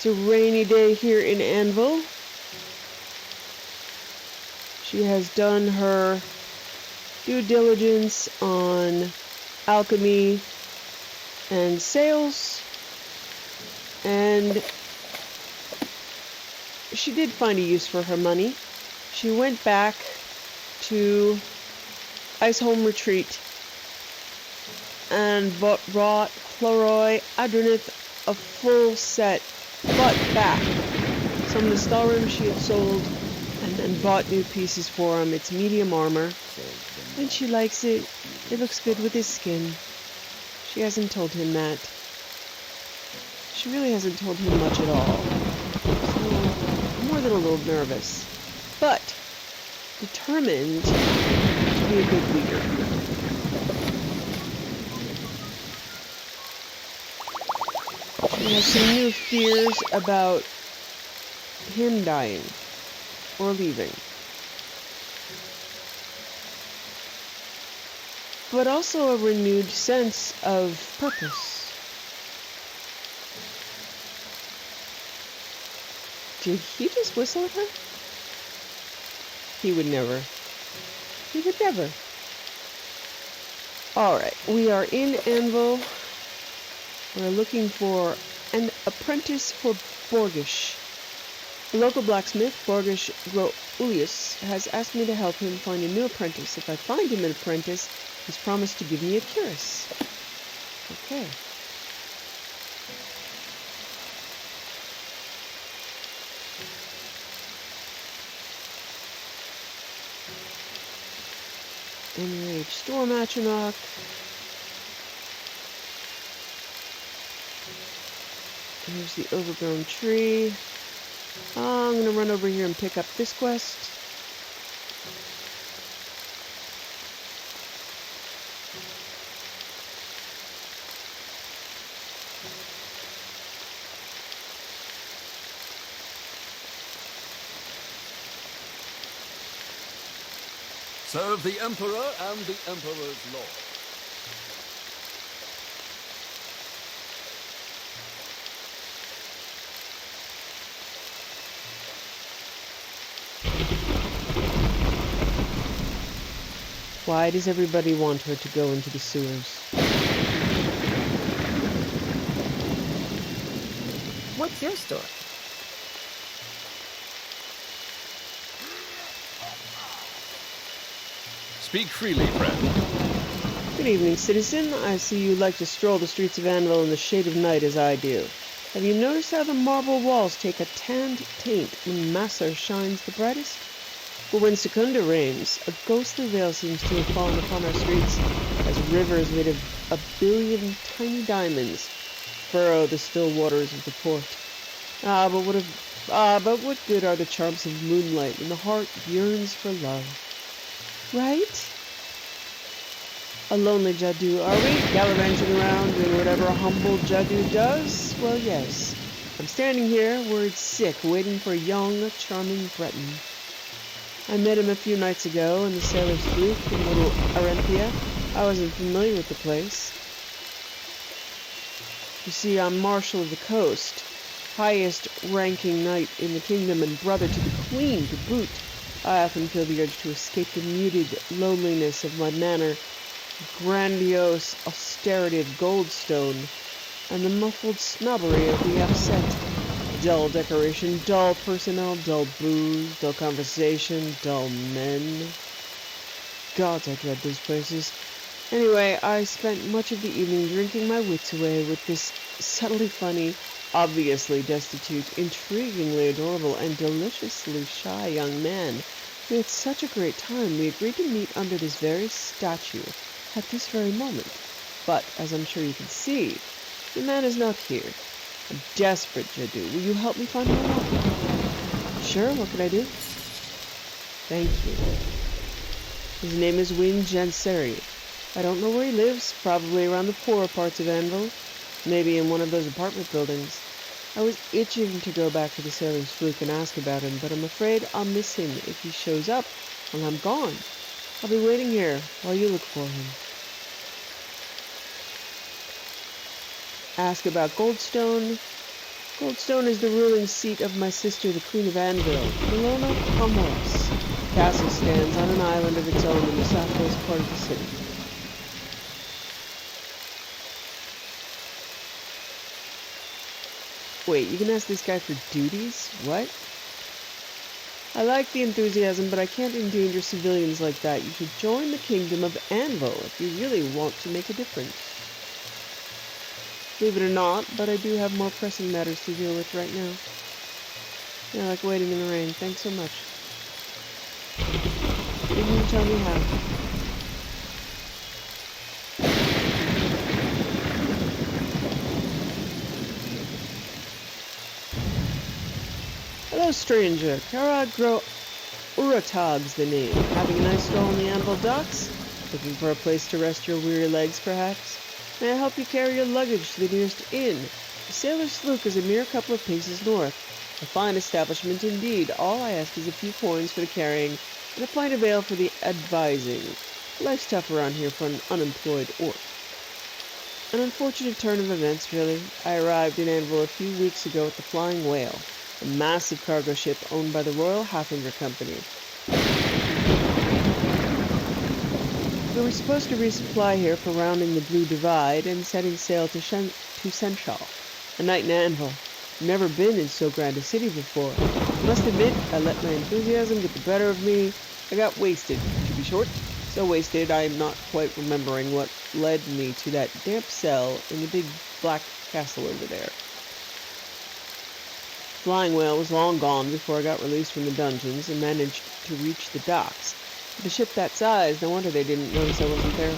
It's a rainy day here in Anvil. She has done her due diligence on alchemy and sales, and she did find a use for her money. She went back to Iceholm Retreat and brought Chloroi Adrenith a full set, but back some of the Stalrooms she had sold, and then bought new pieces for him. It's medium armor, and she likes it. It looks good with his skin. She hasn't told him that. She really hasn't told him much at all. So, more than a little nervous, but determined to be a good leader. She has some new fears about him dying or leaving, but also a renewed sense of purpose. Did he just whistle at her? He would never. He would never. Alright, we are in Anvil. We're looking for an apprentice for Borgish. The local blacksmith, Borgish Groulius, has asked me to help him find a new apprentice. If I find him an apprentice, he's promised to give me a cuirass. Okay. Enraged Storm Atronach. Here's the overgrown tree. I'm going to run over here and pick up this quest. Serve the Emperor and the Emperor's Lord. Why does everybody want her to go into the sewers? What's your story? Speak freely, friend. Good evening, citizen. I see you like to stroll the streets of Anvil in the shade of night as I do. Have you noticed how the marble walls take a tanned taint when Massar shines the brightest? But when Secunda reigns, a ghostly veil seems to have fallen upon our streets as rivers made of 1 billion tiny diamonds furrow the still waters of the port. But what good are the charms of moonlight when the heart yearns for love? Right? A lonely Jadu, are we? Gallivanting around doing whatever a humble Jadu does? Well, yes. I'm standing here, worried sick, waiting for a young, charming Breton. I met him a few nights ago in the Sailor's Fluke in Little Arenthia. I wasn't familiar with the place. You see, I'm Marshal of the Coast, highest ranking knight in the kingdom and brother to the Queen to boot. I often feel the urge to escape the muted loneliness of my manor, the grandiose austerity of Goldstone, and the muffled snobbery of the upset. Dull decoration, dull personnel, dull booze, dull conversation, dull men. Gods, I dread those places. Anyway, I spent much of the evening drinking my wits away with this subtly funny, obviously destitute, intriguingly adorable, and deliciously shy young man. We had such a great time, we agreed to meet under this very statue at this very moment. But, as I'm sure you can see, the man is not here. I'm desperate, Jadu. Will you help me find my love? Sure, what can I do? Thank you. His name is Win Janseri. I don't know where he lives, probably around the poorer parts of Anvil, maybe in one of those apartment buildings. I was itching to go back to the Sailor's Fluke and ask about him, but I'm afraid I'll miss him if he shows up while I'm gone. I'll be waiting here while you look for him. Ask about Goldstone, Goldstone is the ruling seat of my sister, the Queen of Anvil, Milona Comoros. The castle stands on an island of its own in the southwest part of the city. Wait, you can ask this guy for duties? What? I like the enthusiasm, but I can't endanger civilians like that. You should join the Kingdom of Anvil if you really want to make a difference. Believe it or not, but I do have more pressing matters to deal with right now. Yeah, like waiting in the rain. Thanks so much. Didn't you tell me how? Hello, stranger. Karagro Uratog's the name. Having a nice stroll on the Anvil docks? Looking for a place to rest your weary legs, perhaps? May I help you carry your luggage to the nearest inn? The Sailor's Sloop is a mere couple of paces north. A fine establishment indeed. All I ask is a few coins for the carrying and a pint of ale for the advising. Life's tough around here for an unemployed orc. An unfortunate turn of events, really. I arrived in Anvil a few weeks ago at the Flying Whale, a massive cargo ship owned by the Royal Haffinger Company. We were supposed to resupply here for rounding the Blue Divide and setting sail to Senshal, a night in Anvil. Never been in so grand a city before. I must admit, I let my enthusiasm get the better of me. I got wasted, to be short. So wasted, I am not quite remembering what led me to that damp cell in the big black castle over there. Flying Whale was long gone before I got released from the dungeons and managed to reach the docks. With a ship that size, no wonder they didn't notice I wasn't there.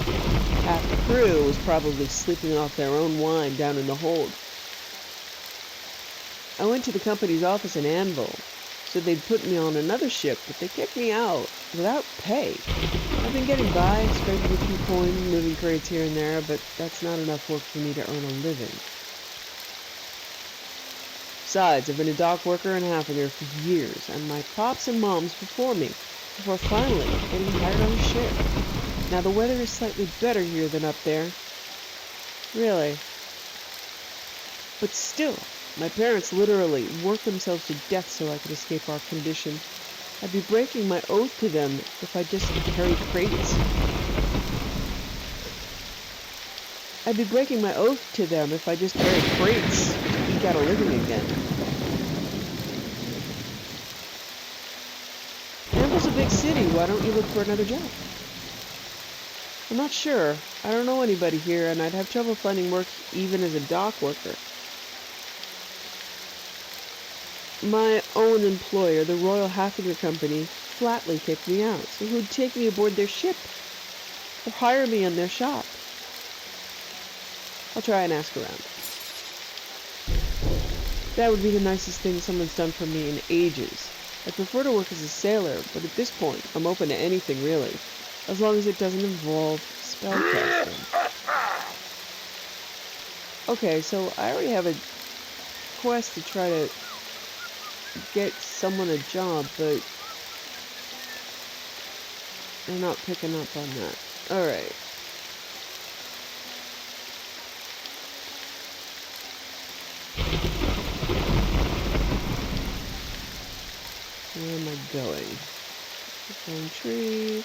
Half the crew was probably sleeping off their own wine down in the hold. I went to the company's office in Anvil, so they'd put me on another ship, but they kicked me out without pay. I've been getting by, scraping a few coins, moving crates here and there, but that's not enough work for me to earn a living. Besides, I've been a dock worker in Haffinger for years, and my pops and moms before me, before finally getting hired on a ship. Now the weather is slightly better here than up there. Really. But still, my parents literally worked themselves to death so I could escape our condition. I'd be breaking my oath to them if I just carried crates. I'd be breaking my oath to them if I just carried crates to eke out a living again. Anvil's a big city. Why don't you look for another job? I'm not sure. I don't know anybody here, and I'd have trouble finding work even as a dock worker. My own employer, the Royal Haffinger Company, flatly kicked me out. So who'd take me aboard their ship? Or hire me in their shop? I'll try and ask around. That would be the nicest thing someone's done for me in ages. I'd prefer to work as a sailor, but at this point, I'm open to anything really, as long as it doesn't involve spellcasting. Okay, so I already have a quest to try to get someone a job, but they're not picking up on that. Alright. Where am I going? Phone tree.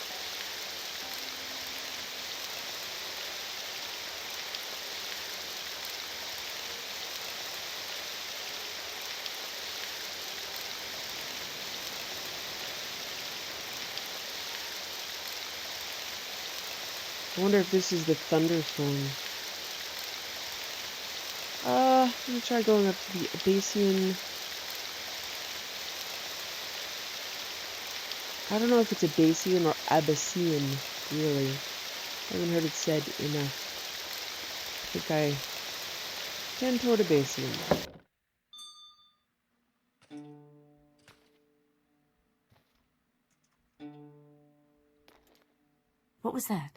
I wonder if this is the thunderstorm. I'm gonna try going up to the Abyssian. I don't know if it's Abyssian or Abyssian, really. I haven't heard it said enough. I think I tend toward Abyssian. What was that?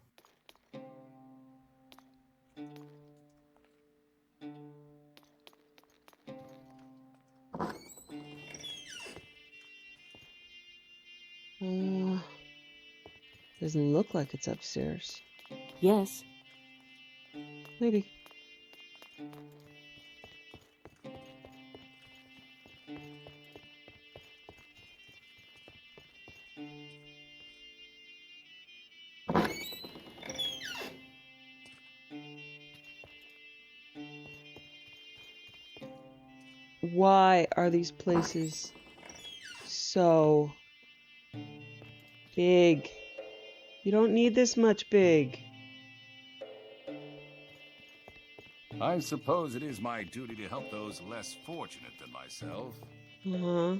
Doesn't look like it's upstairs. Yes. Maybe. Why are these places so big? You don't need this much big. I suppose it is my duty to help those less fortunate than myself. Uh-huh.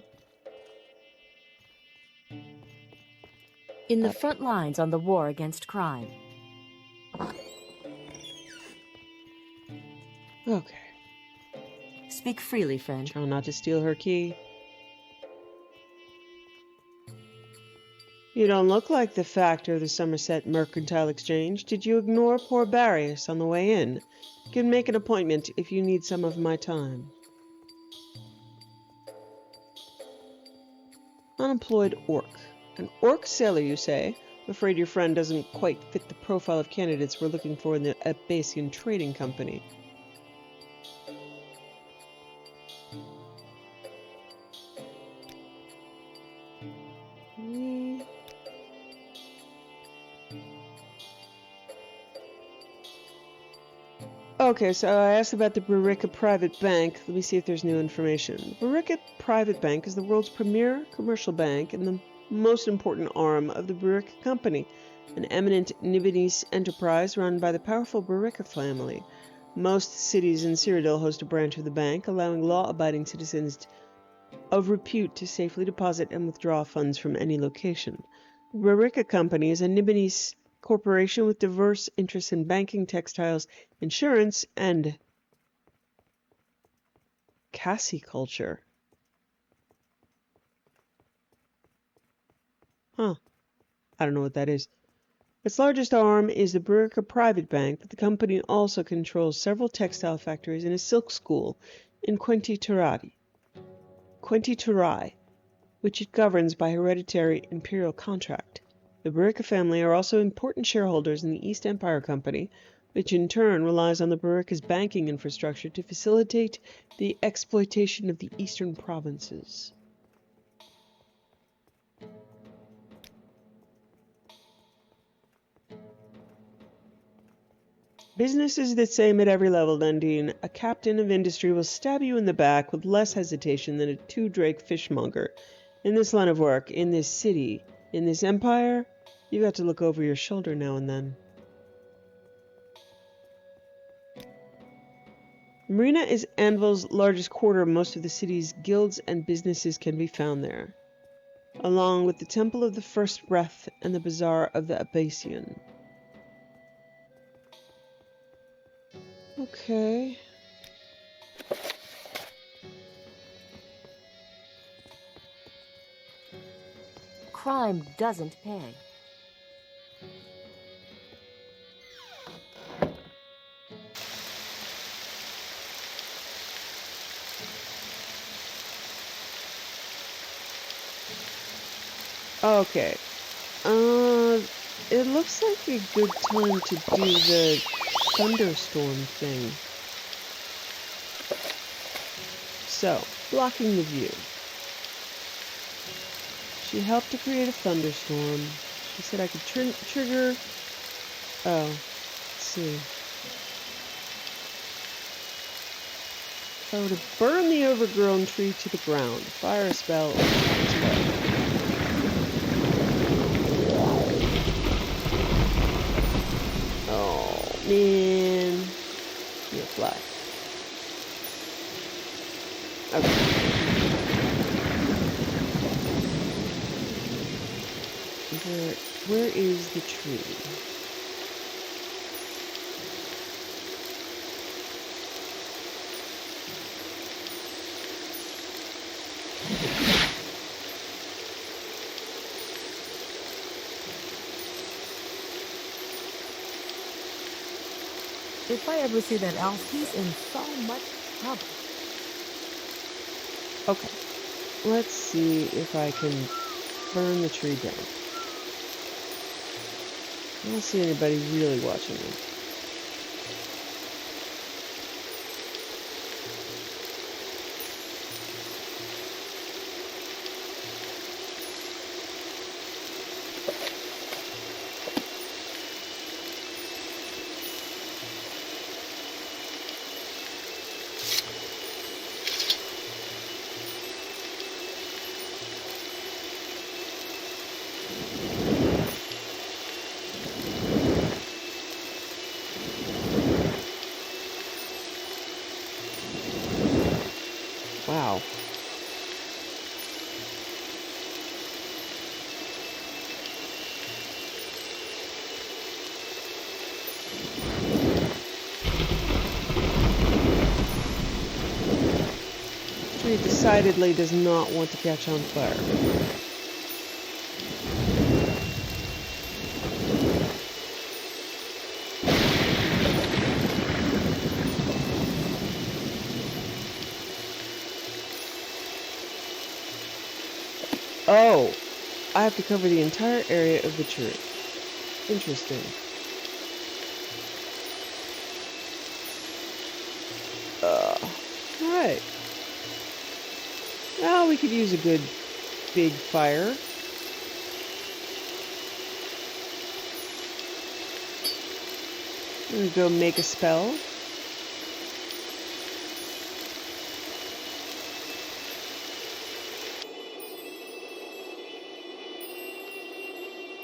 In the front lines on the war against crime. Okay. Speak freely, friend. Try not to steal her key. You don't look like the factor of the Somerset Mercantile Exchange. Did you ignore poor Barrius on the way in? You can make an appointment if you need some of my time. Unemployed orc. An orc sailor, you say? I'm afraid your friend doesn't quite fit the profile of candidates we're looking for in the Abasian Trading Company. Okay, so I asked about the Burica Private Bank. Let me see if there's new information. Burica Private Bank is the world's premier commercial bank and the most important arm of the Burica Company, an eminent Nibonese enterprise run by the powerful Burica family. Most cities in Cyrodiil host a branch of the bank, allowing law-abiding citizens of repute to safely deposit and withdraw funds from any location. The Burica Company is a Nibonese corporation with diverse interests in banking, textiles, insurance, and cassiculture. Huh. I don't know what that is. Its largest arm is the Burica Private Bank, but the company also controls several textile factories and a silk school in Quentiturai, which it governs by hereditary imperial contract. The Burica family are also important shareholders in the East Empire Company, which in turn relies on the Burica's banking infrastructure to facilitate the exploitation of the eastern provinces. Business is the same at every level, Dundee. A captain of industry will stab you in the back with less hesitation than a two-drake fishmonger. In this line of work, in this city, in this empire, you got to look over your shoulder now and then. Marina is Anvil's largest quarter. Most of the city's guilds and businesses can be found there, along with the Temple of the First Breath and the Bazaar of the Abasian. Okay. Crime doesn't pay. Okay. It looks like a good time to do the thunderstorm thing. So, blocking the view. She helped to create a thunderstorm. She said I could trigger... Oh, let's see. If I were to burn the overgrown tree to the ground, fire a spell, oh, man. You're fly. Okay. Where is the tree? If I ever see that elf, he's in so much trouble. Okay. Let's see if I can burn the tree down. I don't see anybody really watching me. now. Tree decidedly does not want to catch on fire. Oh, I have to cover the entire area of the tree. Interesting. Alright. Well, we could use a good big fire. I'm gonna go make a spell.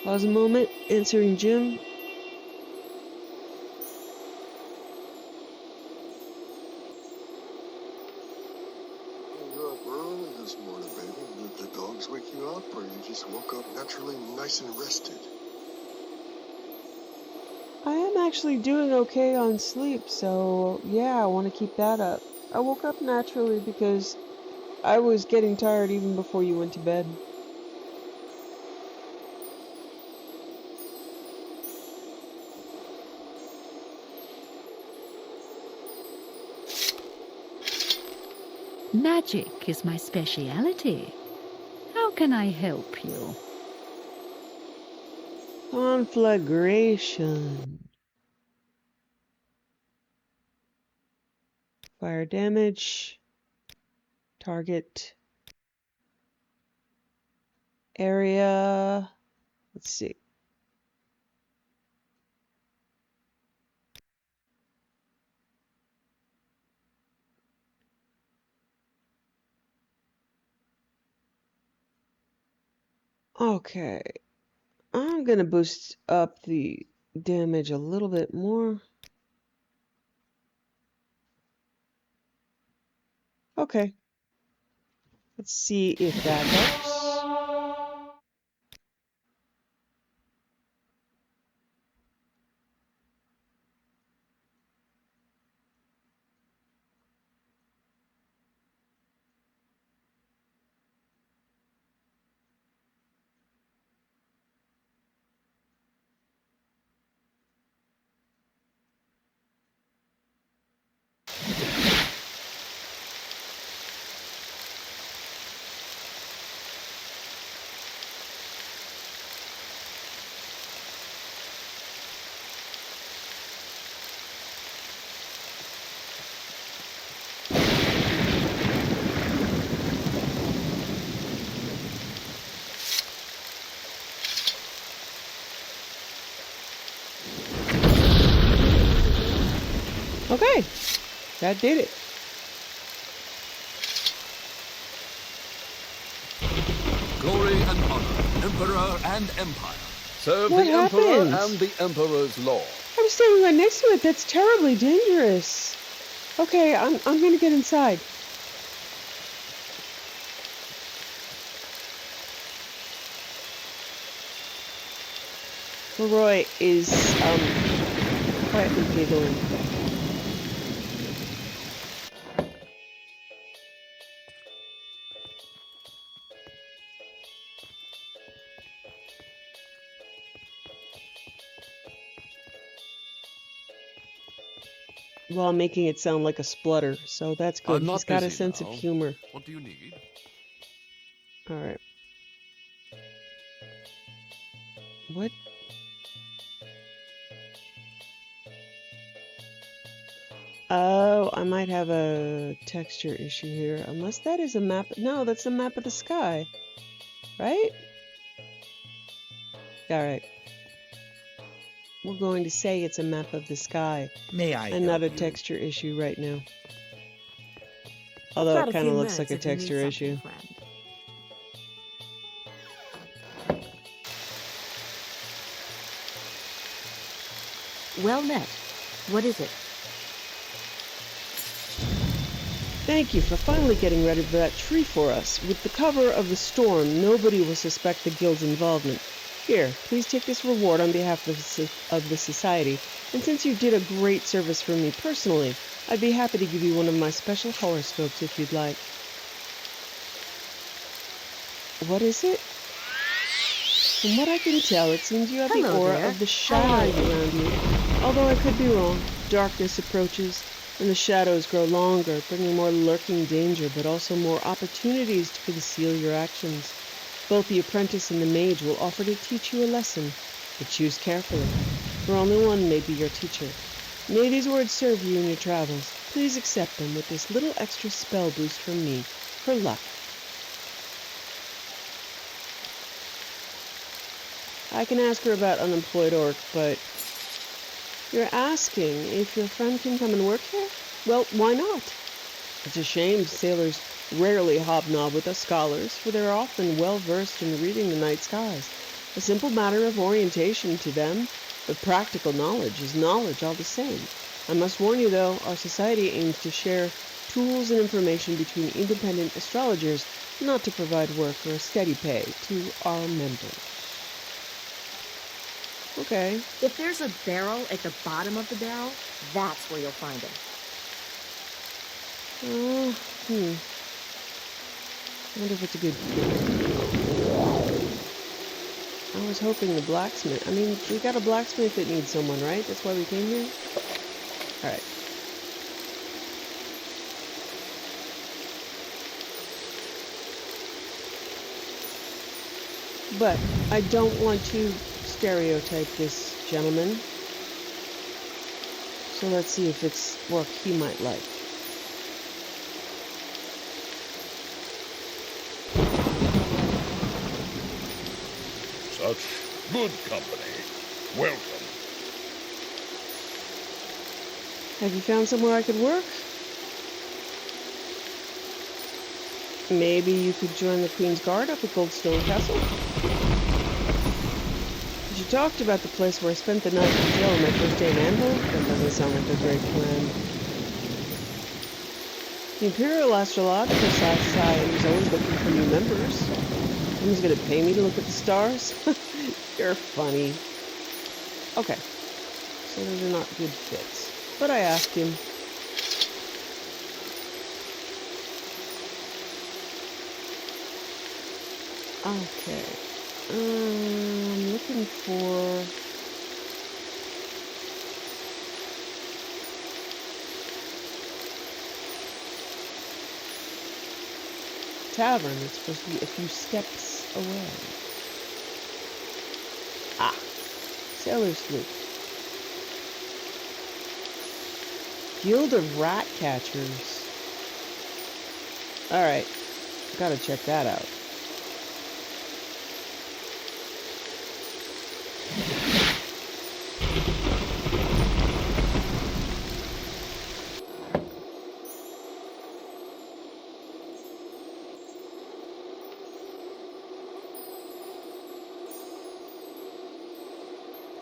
Pause a moment, answering Jim. You're up early this morning, baby. Did the dogs wake you up, or you just woke up naturally nice and rested? I am actually doing okay on sleep, so yeah, I want to keep that up. I woke up naturally because I was getting tired even before you went to bed. Magic is my speciality. How can I help you? Conflagration. Fire damage. Target. Area. Let's see. Okay. I'm gonna boost up the damage a little bit more. Okay. Let's see if that helps. Okay. That did it. Glory and honor, emperor and empire. Serve What the Emperor happened? and the Emperor's law. I'm standing right next to it. That's terribly dangerous. Okay, I'm gonna get inside. Leroy is quietly giggling. While making it sound like a splutter, so that's good. I'm not He's got a busy sense of now. humor. What do you need? All right. What? Oh, I might have a texture issue here. Unless that is a map. No, that's a map of the sky. Right? All right. We're going to say it's a map of the sky May I and not a help you? texture issue right now. I've Although got it a kind of few looks like minutes a if you need texture something, issue. friend. Well met. What is it? Thank you for finally getting ready for that tree for us. With the cover of the storm, nobody will suspect the guild's involvement. Here, please take this reward on behalf of the society, and since you did a great service for me personally, I'd be happy to give you one of my special horoscopes if you'd like. What is it? From what I can tell, it seems you have the Hello aura there. of the How are shadow you? around you. Although I could be wrong. Darkness approaches, and the shadows grow longer, bringing more lurking danger, but also more opportunities to conceal your actions. Both the apprentice and the mage will offer to teach you a lesson, but choose carefully, for only one may be your teacher. May these words serve you in your travels. Please accept them with this little extra spell boost from me, for luck. I can ask her about unemployed orc, but you're asking if your friend can come and work here? Well, why not? It's a shame sailors rarely hobnob with us scholars, for they're often well-versed in reading the night skies. A simple matter of orientation to them, but practical knowledge is knowledge all the same. I must warn you, though, our society aims to share tools and information between independent astrologers, not to provide work or steady pay to our members. Okay. If there's a barrel at the bottom of the barrel, that's where you'll find him. I wonder if it's a good fit. I was hoping the blacksmith. I mean, we got a blacksmith that needs someone, right? That's why we came here? Alright. But I don't want to stereotype this gentleman. So let's see if it's work he might like. Such good company. Welcome. Have you found somewhere I could work? Maybe you could join the Queen's Guard up at Goldstone Castle? You talked about the place where I spent the night in jail on my first day in Anvil? That doesn't sound like a great plan. The Imperial Astrological Society is always looking for new members. Someone's gonna pay me to look at the stars? You're funny. Okay. So those are not good fits. But I asked him. Okay. I'm looking for... tavern. It's supposed to be a few steps away. Ah. Sailor's Sloop. Guild of Rat Catchers. Alright. Gotta check that out.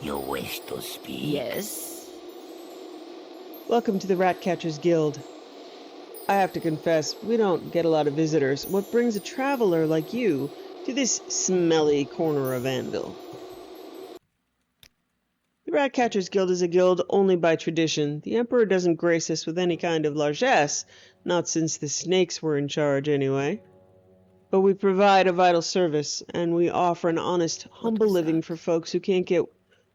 You wish to speak? Yes. Welcome to the Rat Catchers Guild. I have to confess, we don't get a lot of visitors. What brings a traveler like you to this smelly corner of Anvil? The Rat Catchers Guild is a guild only by tradition. The Emperor doesn't grace us with any kind of largesse, not since the snakes were in charge anyway. But we provide a vital service, and we offer an honest, humble living for folks who can't get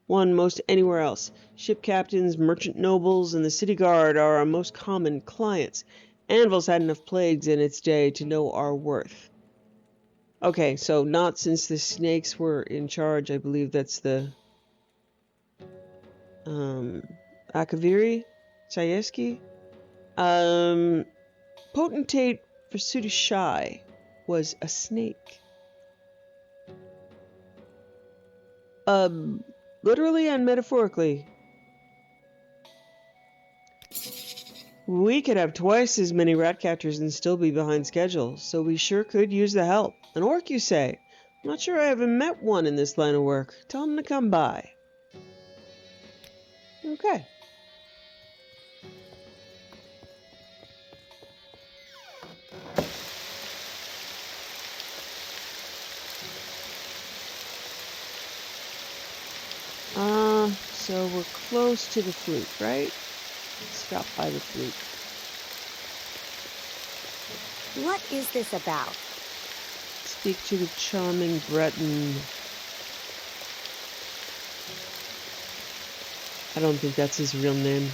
one most anywhere else. Ship captains, merchant nobles, and the city guard are our most common clients. Anvil's had enough plagues in its day to know our worth. Okay, so not since the snakes were in charge. I believe that's the Akaviri? Chayeski? Potentate Versudishai was a snake. Literally and metaphorically. We could have twice as many rat catchers and still be behind schedule, so we sure could use the help. An orc, you say? I'm not sure I haven't met one in this line of work. Tell him to come by. Okay. So we're close to the flute, right? Stop by the flute. What is this about? Speak to the charming Breton. I don't think that's his real name.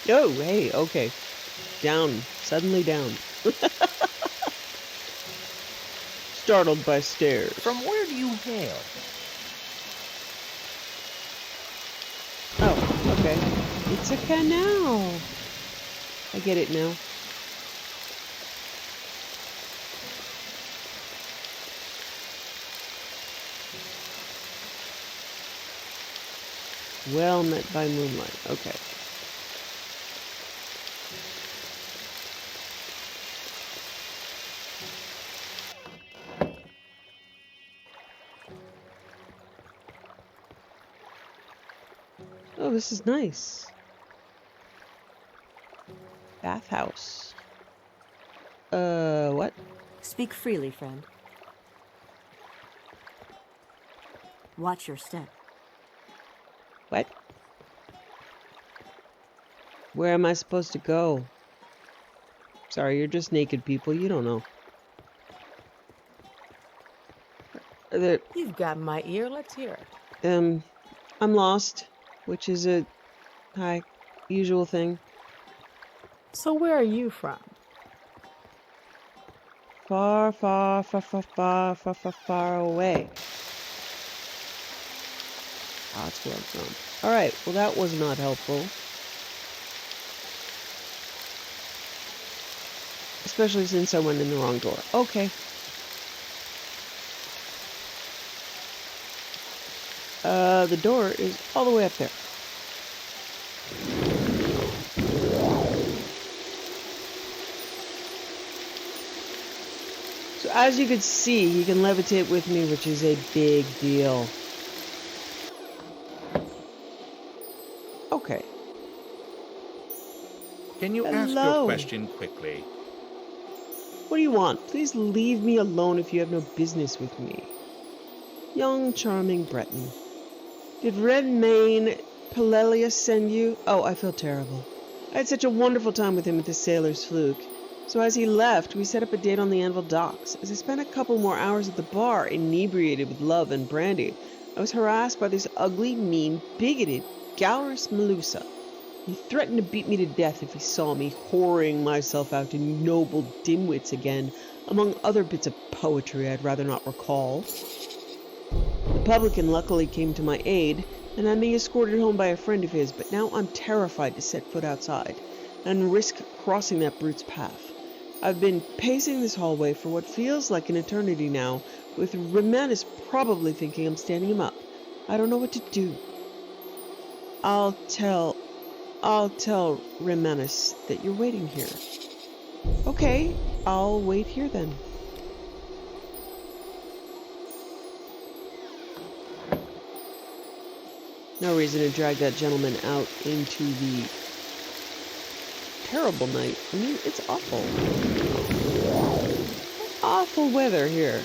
Oh, hey, okay. Down. Suddenly down. Startled by stairs. From where do you hail? Oh, okay. It's a canal. I get it now. Well met by moonlight. Okay. Oh, this is nice. Bathhouse. What? Speak freely, friend. Watch your step. What? Where am I supposed to go? Sorry, you're just naked people. You don't know. You've got my ear. Let's hear it. I'm lost, which is a usual thing. So where are you from? Far, far, far, far, far, far, far, far away. That's where I'm from. Alright, well that was not helpful. Especially since I went in the wrong door. Okay. The door is all the way up there. So as you can see, he can levitate with me, which is a big deal. Okay. Can you ask Hello. your question quickly? What do you want? Please leave me alone if you have no business with me. Young, charming Breton. Did Redmayne Pelelius send you? Oh, I feel terrible. I had such a wonderful time with him at the Sailor's Fluke. So as he left, we set up a date on the Anvil docks. As I spent a couple more hours at the bar, inebriated with love and brandy, I was harassed by this ugly, mean, bigoted Galrus Melusa. He threatened to beat me to death if he saw me whoring myself out to noble dimwits again, among other bits of poetry I'd rather not recall. The publican luckily came to my aid, and had me escorted home by a friend of his, but now I'm terrified to set foot outside, and risk crossing that brute's path. I've been pacing this hallway for what feels like an eternity now, with Remanus probably thinking I'm standing him up. I don't know what to do. I'll tell Remanus that you're waiting here. Okay, I'll wait here then. No reason to drag that gentleman out into the terrible night. I mean, it's awful. Awful weather here.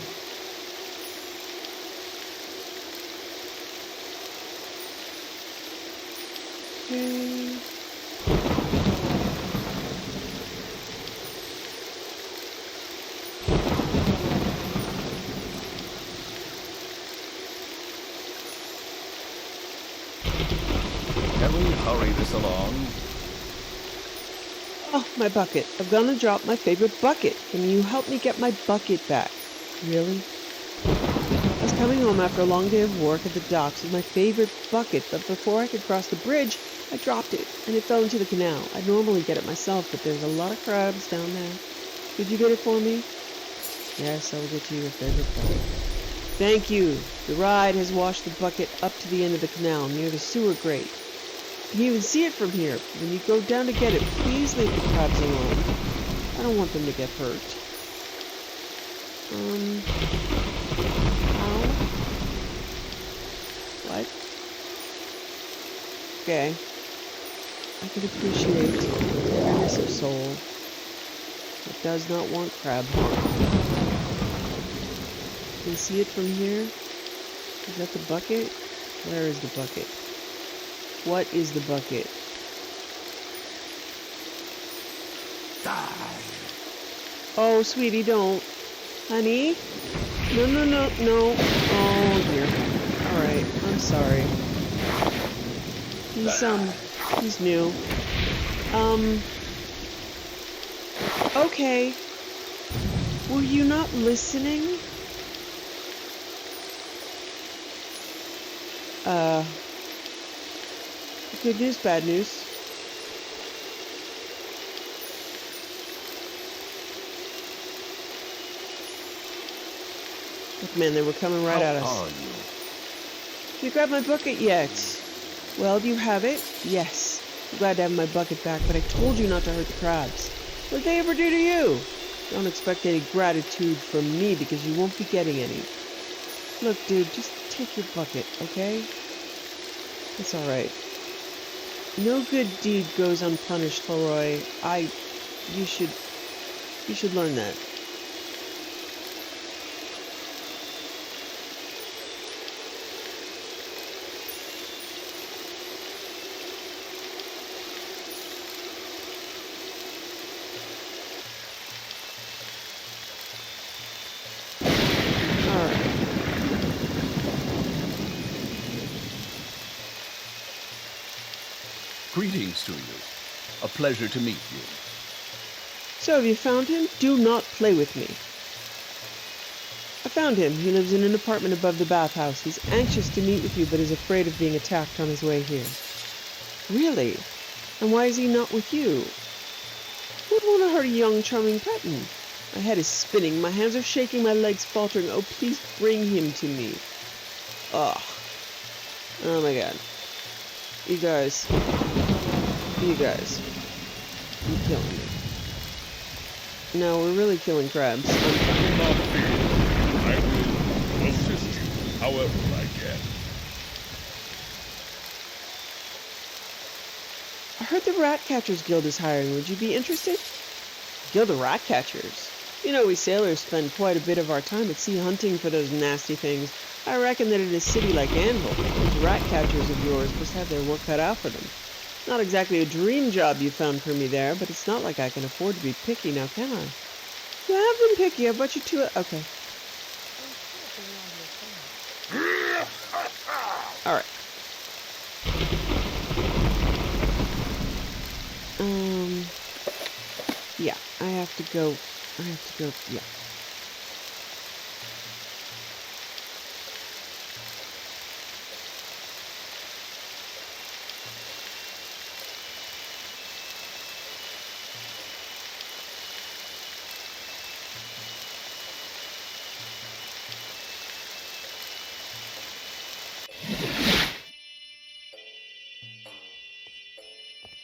Okay. Can we hurry this along? Oh, my bucket. I've gonna drop my favorite bucket. Can you help me get my bucket back? Really? I was coming home after a long day of work at the docks with my favorite bucket, but before I could cross the bridge, I dropped it, and it fell into the canal. I'd normally get it myself, but there's a lot of crabs down there. Could you get it for me? Yes, I will get you your favorite bucket. Thank you. The ride has washed the bucket up to the end of the canal, near the sewer grate. You can even see it from here. When you go down to get it, please leave the crabs alone. I don't want them to get hurt. Ow. What? Okay. I can appreciate the tenderness of soul. It does not want crab harm. Can you see it from here? Is that the bucket? Where is the bucket? What is the bucket? Die. Oh, sweetie, don't. Honey? No, no, no, no. Oh, dear. Alright, I'm sorry. He's new. Okay. Were you not listening? Good news, bad news. Look, man, they were coming right at us. How are you? You grabbed my bucket yet? Well, do you have it? Yes. I'm glad to have my bucket back, but I told you not to hurt the crabs. What did they ever do to you? Don't expect any gratitude from me because you won't be getting any. Look, dude, just take your bucket, okay? It's alright. No good deed goes unpunished, Leroy. You should learn that. Greetings to you. A pleasure to meet you. So, have you found him? Do not play with me. I found him. He lives in an apartment above the bathhouse. He's anxious to meet with you, but is afraid of being attacked on his way here. Really? And why is he not with you? Who would want to hurt a young, charming pattern? My head is spinning. My hands are shaking. My legs faltering. Oh, please bring him to me. Ugh. Oh my god. You guys. You're killing me. No, we're really killing crabs. Do not fear. I will assist you however I can. I heard the Rat Catchers Guild is hiring. Would you be interested? Guild of Rat Catchers? You know, we sailors spend quite a bit of our time at sea hunting for those nasty things. I reckon that in a city like Anvil, those rat catchers of yours must have their work cut out for them. Not exactly a dream job you found for me there, but it's not like I can afford to be picky now, can I? You have been picky. I brought you to it. Okay. Alright. Yeah, I have to go, yeah.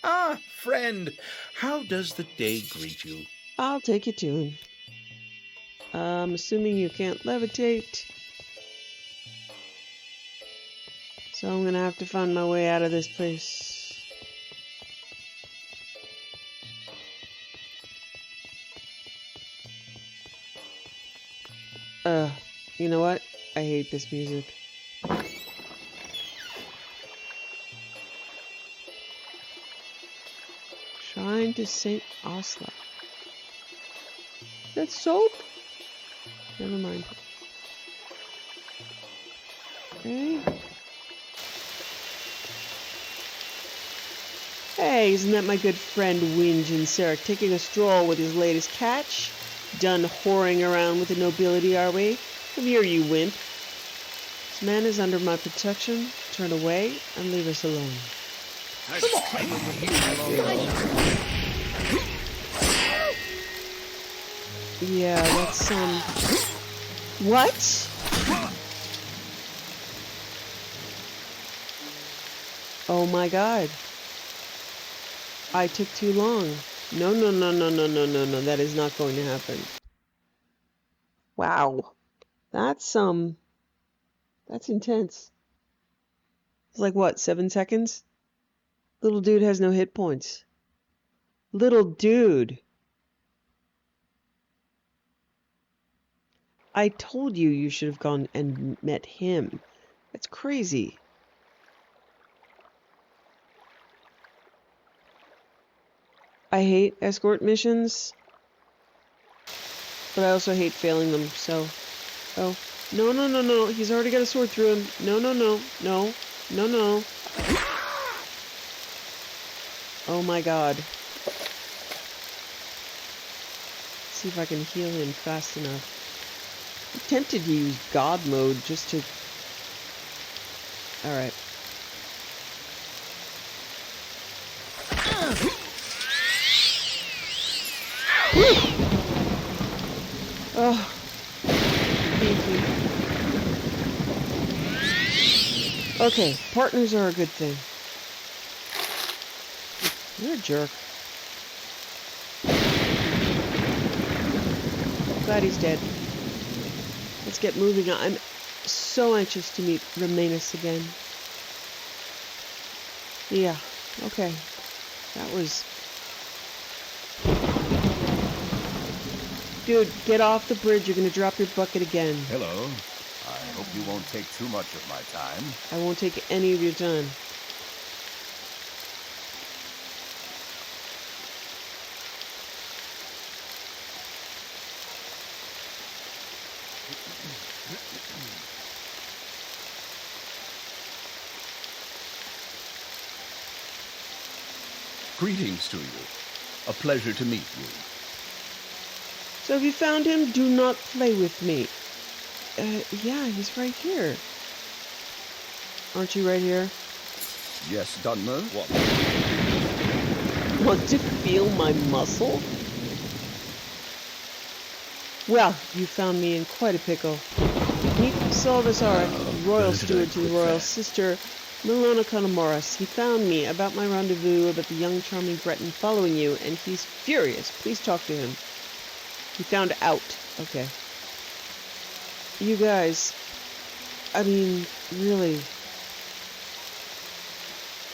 Ah, friend, how does the day greet you? I'll take you to him. I'm assuming you can't levitate. So I'm gonna have to find my way out of this place. You know what? I hate this music. Shrine to Saint Osla. That's soap? Never mind. Okay. Hey, isn't that my good friend Winge and Sarah taking a stroll with his latest catch? Done whoring around with the nobility, are we? Come here, you wimp. This man is under my protection. Turn away and leave us alone. Yeah, that's What? Oh my god. I took too long. No, no, no, no, no, no, no, no. That is not going to happen. Wow. That's intense. It's like what, 7 seconds? Little dude has no hit points. Little dude. I told you you should have gone and met him. That's crazy. I hate escort missions, but I also hate failing them, so... Oh. No, no, no, no. He's already got a sword through him. No, no, no. No. No, no. Oh my god. See if I can heal him fast enough. I'm tempted to use God mode just to... Alright. Oh. Thank you. Okay, partners are a good thing. You're a jerk. Glad he's dead. Let's get moving on. I'm so anxious to meet Romanus again. Yeah, okay. That was... Dude, get off the bridge. You're gonna drop your bucket again. Hello. I hope you won't take too much of my time. I won't take any of your time. Greetings to you. A pleasure to meet you. So have you found him? Do not play with me. Yeah, he's right here. Aren't you right here? Yes, Dunmer. What? Want to feel my muscle? Well, you found me in quite a pickle. Meet Salvasar, royal steward to the royal sister, Milona Conamoras. He found me about my rendezvous about the young charming Breton following you, and he's furious. Please talk to him. He found out. Okay. You guys, I mean, really.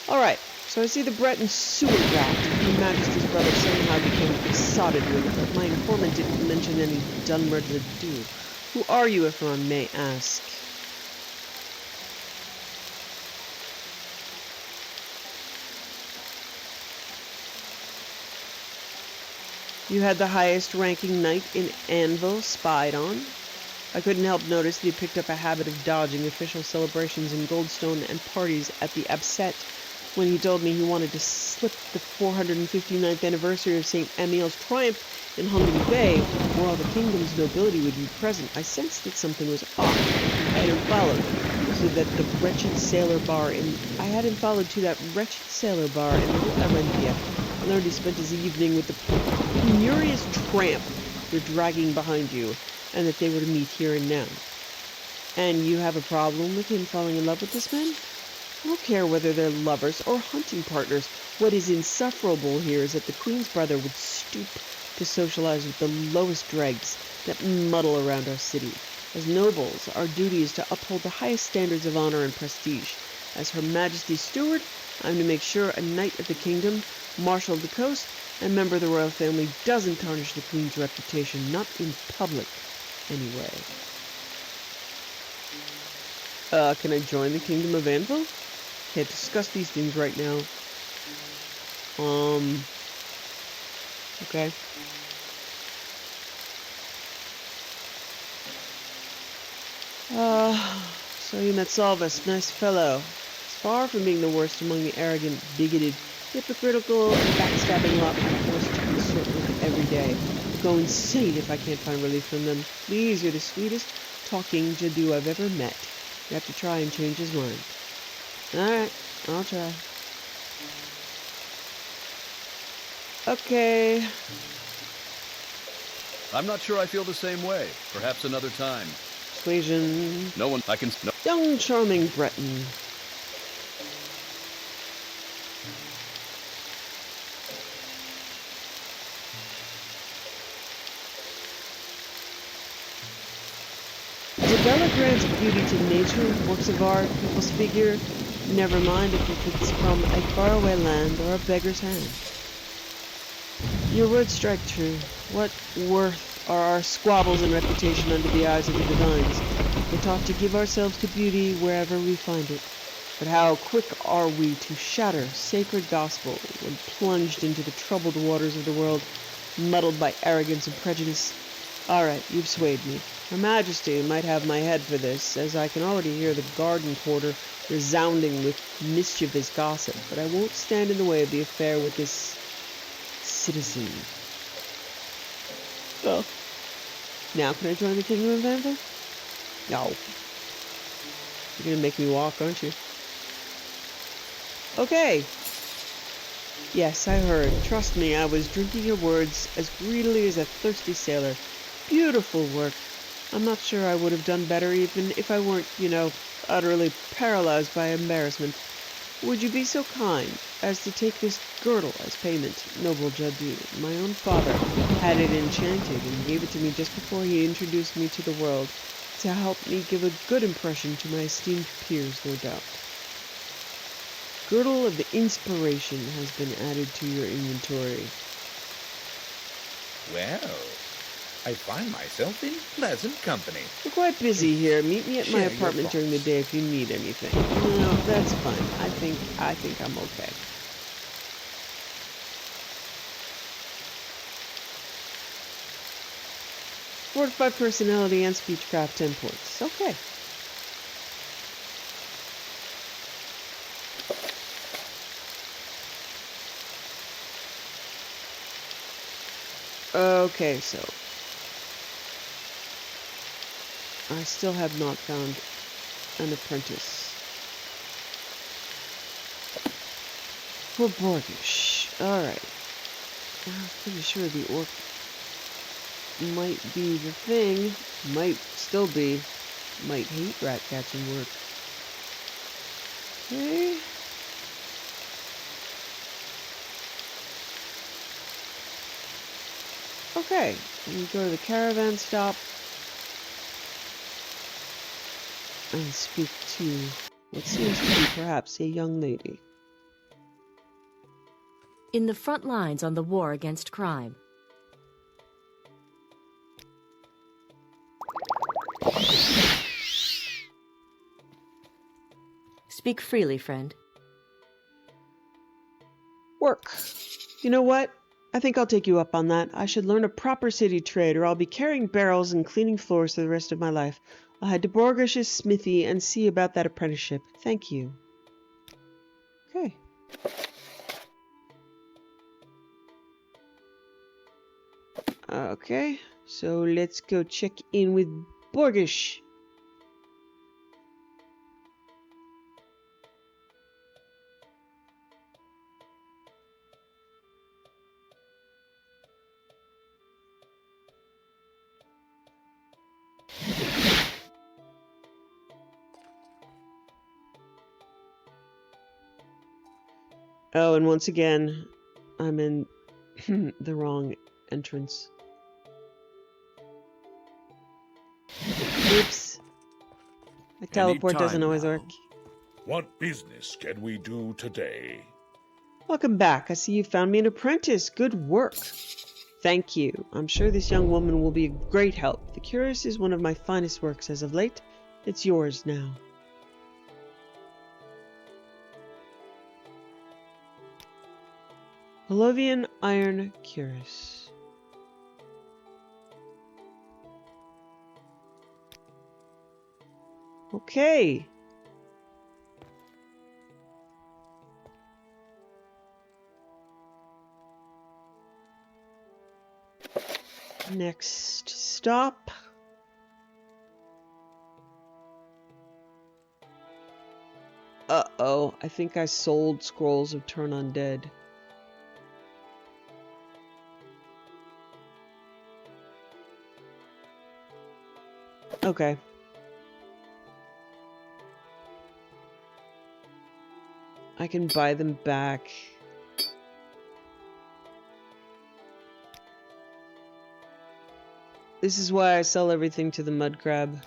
Alright, so I see the Breton sewer rat Her Majesty's brother somehow became besotted with, but my informant didn't mention any Dunmer to do. Who are you, if one may ask? You had the highest ranking knight in Anvil spied on. I couldn't help notice that he picked up a habit of dodging official celebrations in Goldstone and parties at the Abset when he told me he wanted to slip the 459th anniversary of St. Amiel's triumph in Hungary Bay, where all the kingdom's nobility would be present. I sensed that something was off. I had him followed to that wretched sailor bar in Little Arentia. I learned he spent his evening with the penurious tramp you're dragging behind you, and that they were to meet here and now. And you have a problem with him falling in love with this man? I don't care whether they're lovers or hunting partners. What is insufferable here is that the Queen's brother would stoop to socialize with the lowest dregs that muddle around our city. As nobles, our duty is to uphold the highest standards of honor and prestige. As Her Majesty's steward, I'm to make sure a knight of the kingdom, marshal of the coast, and member of the royal family doesn't tarnish the Queen's reputation, not in public, anyway. Can I join the Kingdom of Anvil? Can't discuss these things right now. Okay. So you met Salvas, nice fellow. He's far from being the worst among the arrogant, bigoted, hypocritical, and backstabbing lot I'm forced to consort with every day. I'll go insane if I can't find relief from them. Please, you're the sweetest talking Jadu I've ever met. You have to try and change his mind. Alright, I'll try. Okay. I'm not sure I feel the same way. Perhaps another time. Persuasion. No one I can... No. Young charming Breton. Isabella grants beauty to nature, works of art, people's figure, never mind if it's from a faraway land or a beggar's hand. Your words strike true. What worth are our squabbles and reputation under the eyes of the divines? We're taught to give ourselves to beauty wherever we find it. But how quick are we to shatter sacred gospel when plunged into the troubled waters of the world, muddled by arrogance and prejudice? All right, you've swayed me. Her Majesty might have my head for this, as I can already hear the garden quarter resounding with mischievous gossip, but I won't stand in the way of the affair with this citizen. Well, now can I join the Kingdom of Anvil? No. You're gonna make me walk, aren't you? Okay. Yes, I heard. Trust me, I was drinking your words as greedily as a thirsty sailor. Beautiful work. I'm not sure I would have done better even if I weren't, utterly paralyzed by embarrassment. Would you be so kind as to take this girdle as payment, noble Jadu? My own father had it enchanted and gave it to me just before he introduced me to the world, to help me give a good impression to my esteemed peers, no doubt. Girdle of the Inspiration has been added to your inventory. Well, I find myself in pleasant company. We're quite busy here. Meet me at my Share your apartment during the day if you need anything. No, that's fine. I think I'm okay. Fortified personality and speechcraft 10 points. Okay. Okay, so I still have not found an apprentice. For Borgish. Alright. I was pretty sure the orc might be the thing. Might still be. Might hate rat catching work. Okay. Okay, we go to the caravan stop and speak to what seems to be perhaps a young lady. In the front lines on the war against crime. Speak freely, friend. Work. You know what? I think I'll take you up on that. I should learn a proper city trade, or I'll be carrying barrels and cleaning floors for the rest of my life. I'll head to Borgish's smithy and see about that apprenticeship. Thank you. Okay. Okay, so let's go check in with Borgish. Oh, and once again, I'm in the wrong entrance. Oops. My teleport doesn't always work. What business can we do today? Welcome back. I see you found me an apprentice. Good work. Thank you. I'm sure this young woman will be a great help. The Curious is one of my finest works as of late. It's yours now. Holovian Iron Curious. Okay. Next stop. Uh-oh. I think I sold Scrolls of Turn Undead. Okay. I can buy them back. This is why I sell everything to the mud crab.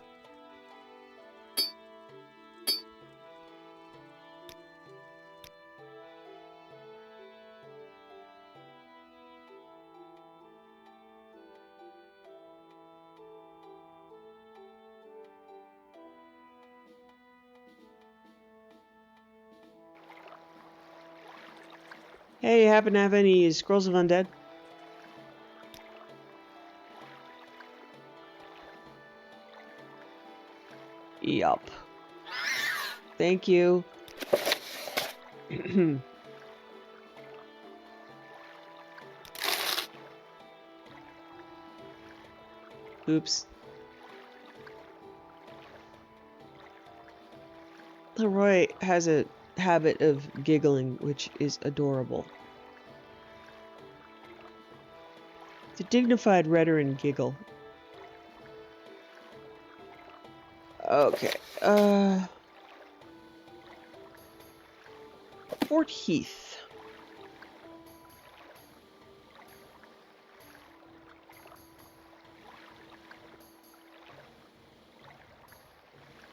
Hey, happen to have any Scrolls of Undead? Yup. Thank you. Oops. Leroy has a habit of giggling, which is adorable. It's a dignified Redoran giggle. Okay. Fort Heath.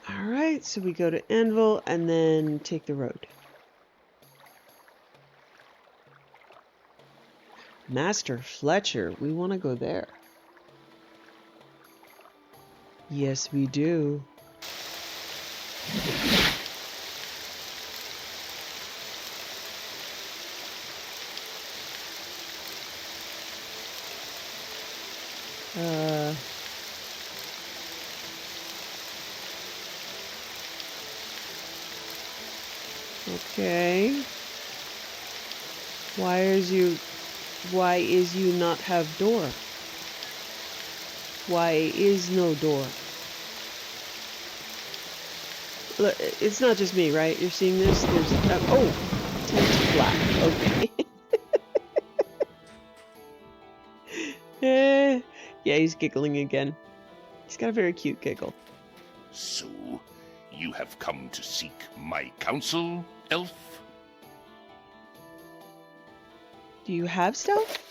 Alright, so we go to Anvil and then take the road. Master Fletcher, we want to go there. Yes, we do. Okay. Why is you not have door? Why is no door? Look, it's not just me, right? You're seeing this? There's oh, tent black. Okay. Yeah, he's giggling again. He's got a very cute giggle. So, you have come to seek my counsel, elf? Do you have stealth?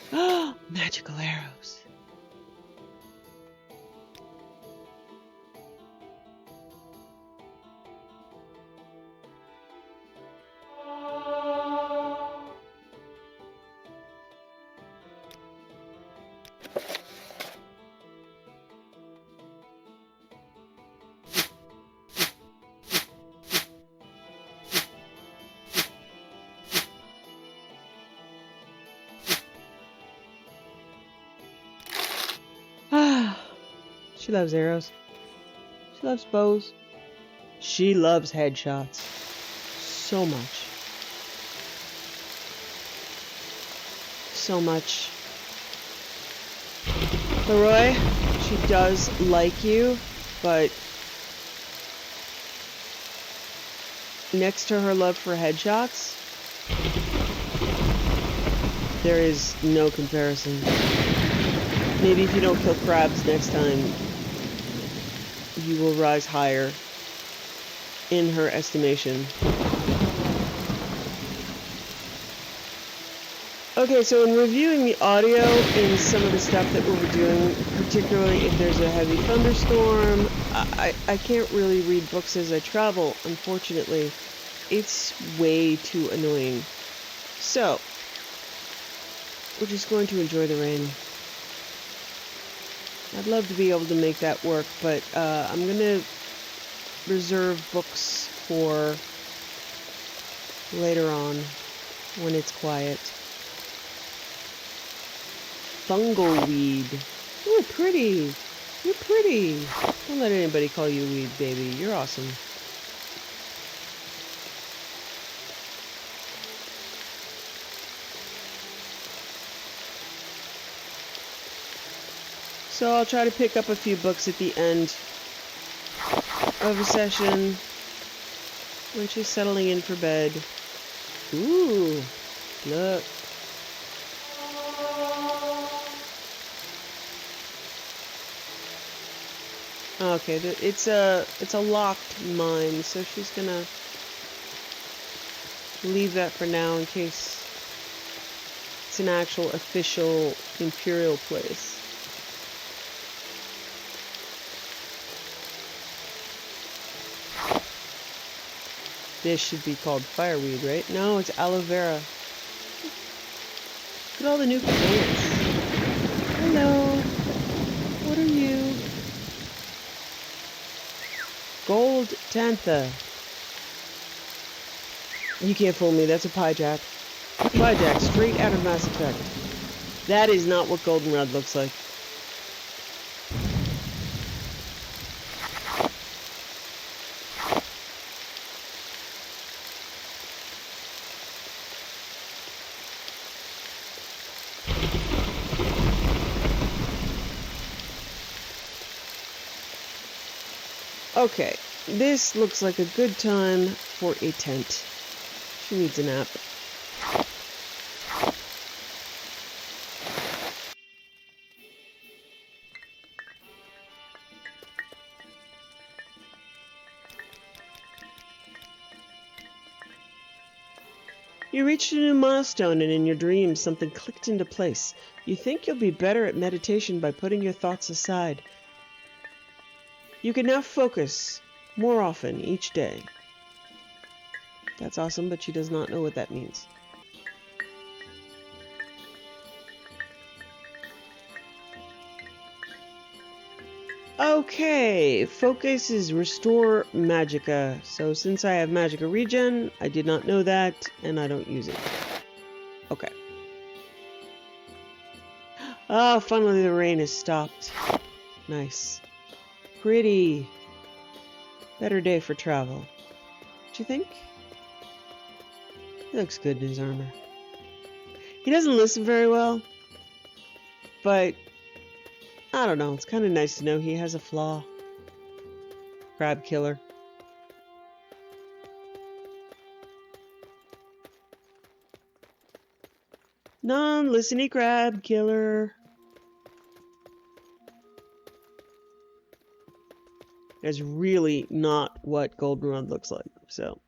Magical arrows. She loves arrows. She loves bows. She loves headshots. So much. So much. Leroy, she does like you, but next to her love for headshots, there is no comparison. Maybe if you don't kill crabs next time, you will rise higher in her estimation. Okay, so in reviewing the audio in some of the stuff that we'll be doing, particularly if there's a heavy thunderstorm, I can't really read books as I travel, unfortunately. It's way too annoying. So, we're just going to enjoy the rain. I'd love to be able to make that work, but I'm going to reserve books for later on when it's quiet. Fungal weed. Ooh, pretty. You're pretty. Don't let anybody call you weed, baby. You're awesome. So I'll try to pick up a few books at the end of a session when she's settling in for bed. Ooh, look. Okay, it's a locked mine, so she's gonna leave that for now in case it's an actual official Imperial place. This should be called fireweed, right? No, it's aloe vera. Look at all the new plants. Hello. What are you? Gold Tantha. You can't fool me. That's a pie jack. My deck, straight out of Mass Effect. That is not what Goldenrod looks like. Okay, this looks like a good time for a tent. She needs a nap. You reached a new milestone, and in your dreams something clicked into place. You think you'll be better at meditation by putting your thoughts aside. You can now focus more often each day. That's awesome, but she does not know what that means. Okay, focus is restore magicka. So since I have magicka regen, I did not know that, and I don't use it. Okay. Ah, finally the rain has stopped. Nice. Pretty. Better day for travel. What you think? He looks good in his armor. He doesn't listen very well, but I don't know. It's kind of nice to know he has a flaw. Crab killer. Non-listeny crab killer. That's really not what Goldenrod looks like, so.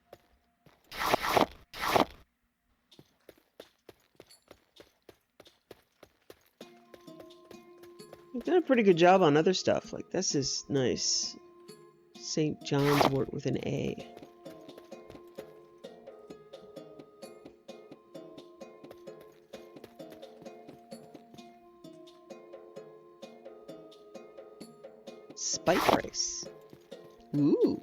I've done a pretty good job on other stuff. Like, this is nice. St. John's wort with an A. Spike rice. Ooh.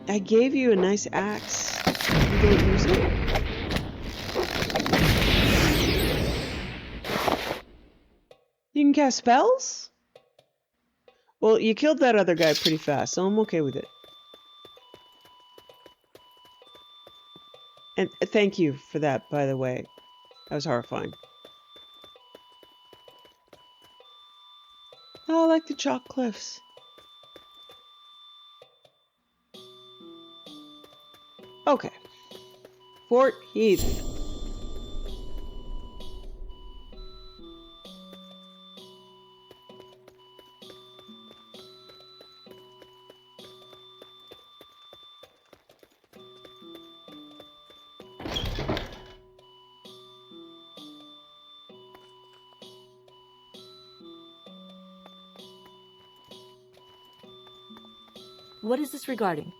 I gave you a nice axe. You don't use it? You can cast spells? Well, you killed that other guy pretty fast, so I'm okay with it. And thank you for that, by the way. That was horrifying. Oh, I like the chalk cliffs. Okay. Fort Heath. What is this regarding?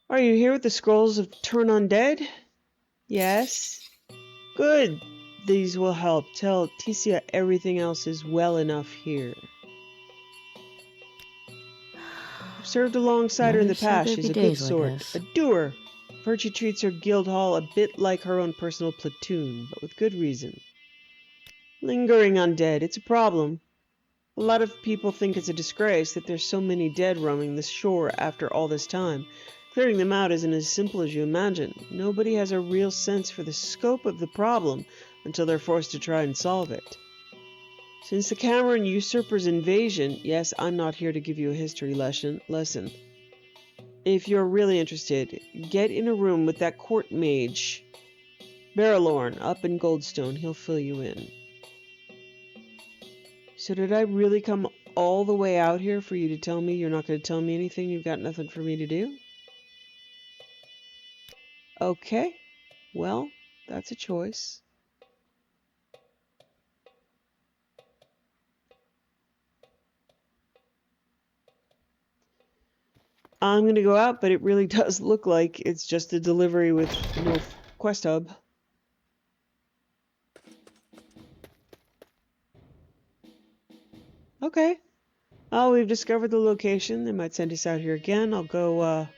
Are you here with the scrolls of Turn Undead? Yes. Good. These will help. Tell Ticia everything else is well enough here. I've served alongside her in the past. She's a good sort. A doer. Virtue treats her guild hall a bit like her own personal platoon, but with good reason. Lingering undead. It's a problem. A lot of people think it's a disgrace that there's so many dead roaming this shore after all this time. Clearing them out isn't as simple as you imagine. Nobody has a real sense for the scope of the problem until they're forced to try and solve it. Since the Cameron usurpers' invasion, yes, I'm not here to give you a history lesson. If you're really interested, get in a room with that court mage, Barrelorn, up in Goldstone. He'll fill you in. So did I really come all the way out here for you to tell me you're not going to tell me anything? You've got nothing for me to do? Okay. Well, that's a choice. I'm going to go out, but it really does look like it's just a delivery with no quest hub. Okay. Oh, we've discovered the location. They might send us out here again. I'll go, I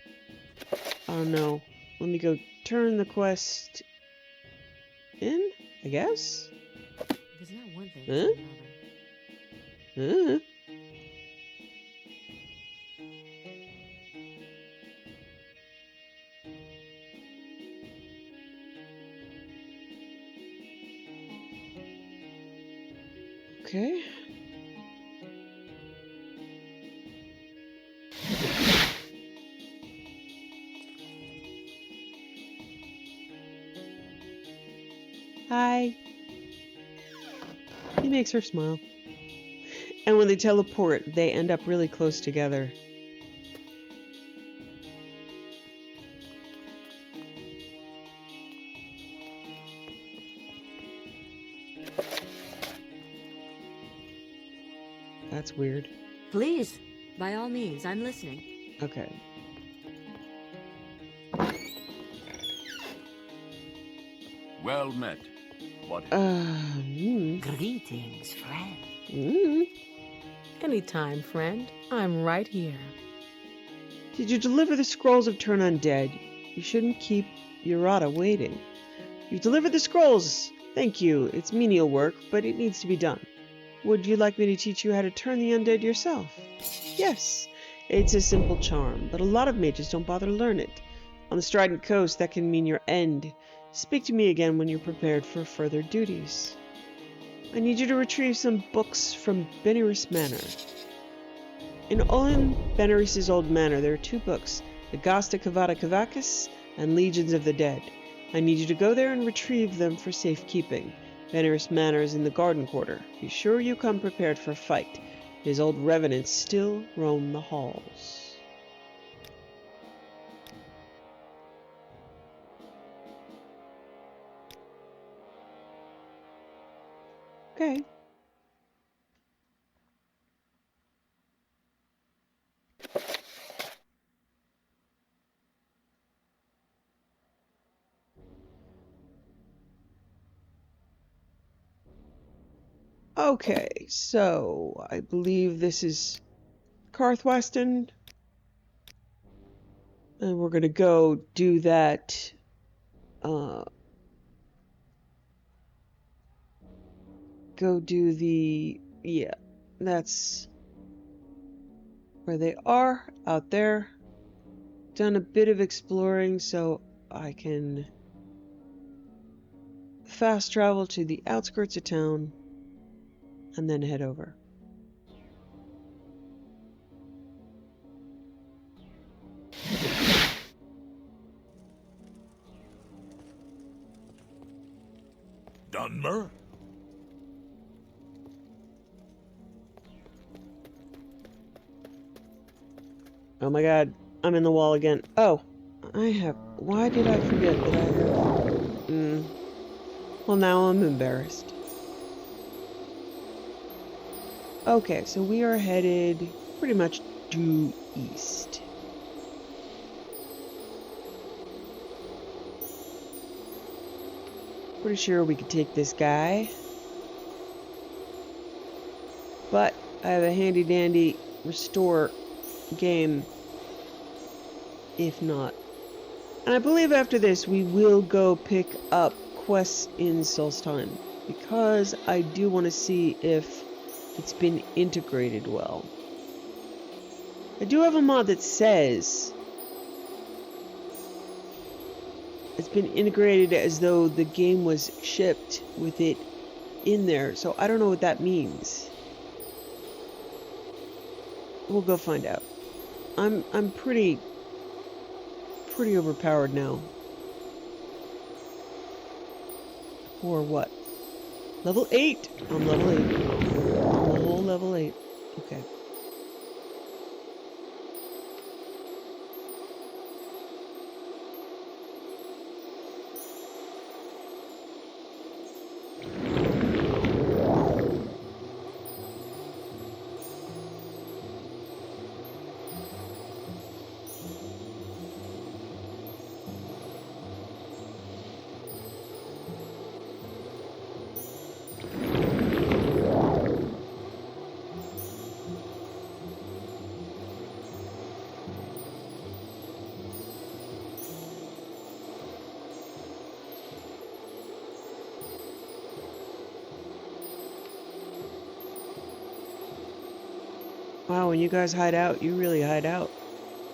don't know. Let me go turn the quest in, I guess? If it's not one thing, it's another. Okay. Hi. He makes her smile. And when they teleport, they end up really close together. That's weird. Please, by all means, I'm listening. Okay. Well met. What? Greetings, friend. Anytime, friend. I'm right here. Did you deliver the scrolls of Turn Undead? You shouldn't keep Urata waiting. You delivered the scrolls! Thank you. It's menial work, but it needs to be done. Would you like me to teach you how to turn the undead yourself? Yes. It's a simple charm, but a lot of mages don't bother to learn it. On the Strident Coast, that can mean your end. Speak to me again when you're prepared for further duties. I need you to retrieve some books from Benaris Manor. In Olin Benaris' old manor, there are 2 books, the Gasta Kavada Kavakis and Legions of the Dead. I need you to go there and retrieve them for safekeeping. Benaris Manor is in the Garden Quarter. Be sure you come prepared for a fight. His old revenants still roam the halls. Okay. Okay, so I believe this is Karthwasten. And we're gonna go do that. Go do the... Yeah, that's where they are, out there. Done a bit of exploring, so I can fast travel to the outskirts of town and then head over. Dunmer? Oh my god, I'm in the wall again. Oh, I have... Why did I forget that I have... Well, now I'm embarrassed. Okay, so we are headed pretty much due east. Pretty sure we could take this guy. But I have a handy dandy restore game if not. And I believe after this we will go pick up quests in Solstheim because I do want to see if it's been integrated well. I do have a mod that says it's been integrated as though the game was shipped with it in there, so I don't know what that means. We'll go find out. I'm pretty overpowered now. For what? Level 8! I'm level 8. I'm a whole level 8. Okay. Wow, when you guys hide out, you really hide out.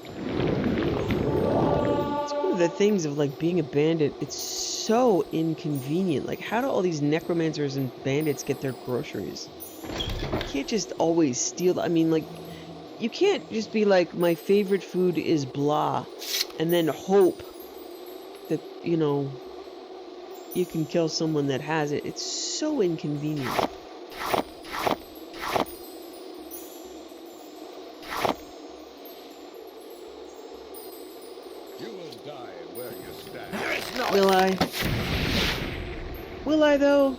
It's one of the things of, like, being a bandit. It's so inconvenient. Like, how do all these necromancers and bandits get their groceries? You can't just always steal. I mean, like, you can't just be like, my favorite food is blah, and then hope that, you know, you can kill someone that has it. It's so inconvenient. You will die where you stand. Will I? Will I, though?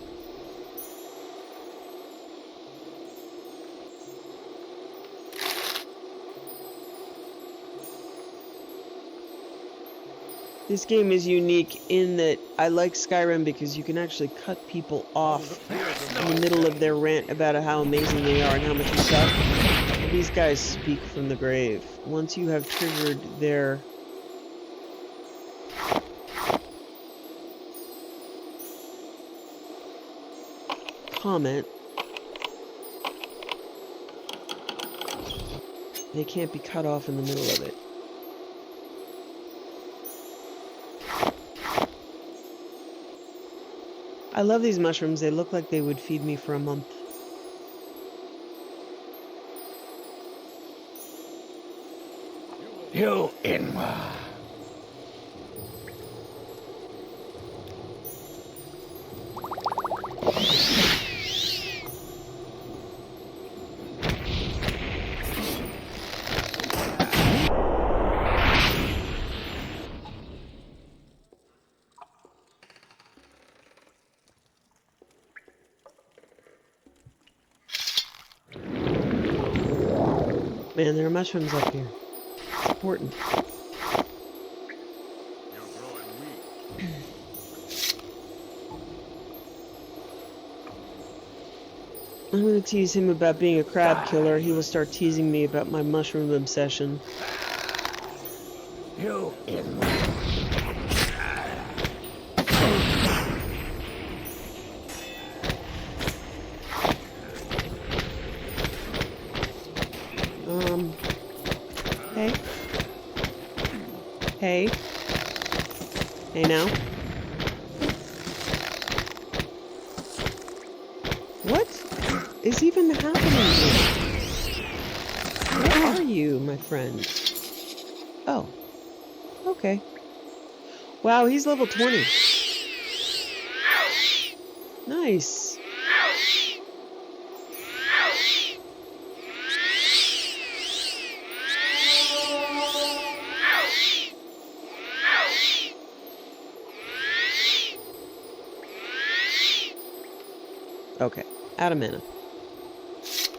This game is unique in that I like Skyrim because you can actually cut people off in the middle of their rant about how amazing they are and how much you suck. These guys speak from the grave. Once you have triggered their comment, they can't be cut off in the middle of it. I love these mushrooms. They look like they would feed me for a month. You Inwa. Man, there are mushrooms up here. It's important. You're growing weak. I'm gonna tease him about being a crab killer. He will start teasing me about my mushroom obsession. You Inwa. Hey? Hey? Hey now? What is even happening here? Where are you, my friend? Oh. Okay. Wow, he's level 20. Nice. Okay, out of mana. He's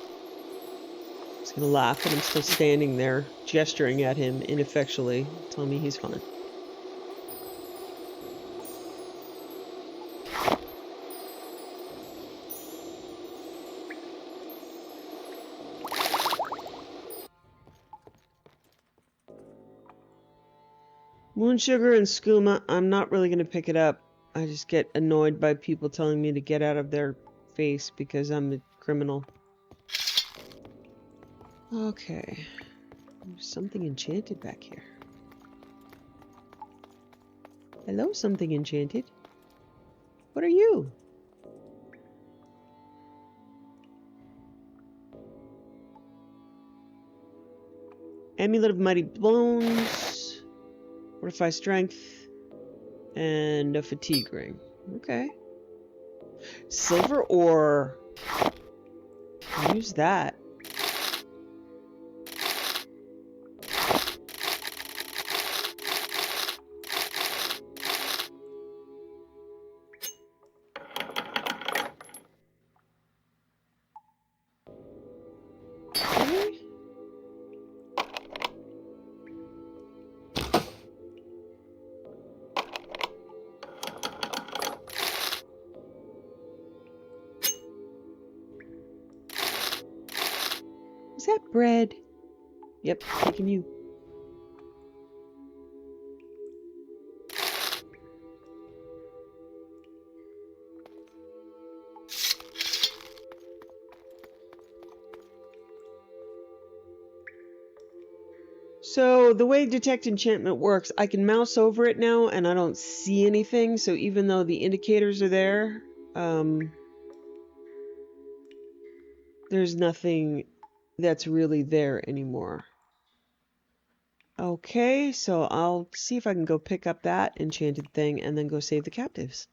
gonna laugh, but I'm still standing there, gesturing at him ineffectually, telling me he's fine. Moon sugar and skooma, I'm not really gonna pick it up. I just get annoyed by people telling me to get out of their face because I'm a criminal. Okay. There's something enchanted back here. Hello, something enchanted. What are you? Amulet of Mighty Bones, Fortify Strength, and a Fatigue Ring. Okay. Silver ore. Use that. Okay. Is that bread? Yep, taking you. So the way detect enchantment works, I can mouse over it now and I don't see anything. So even though the indicators are there, there's nothing that's really there anymore. Okay, so I'll see if I can go pick up that enchanted thing and then go save the captives.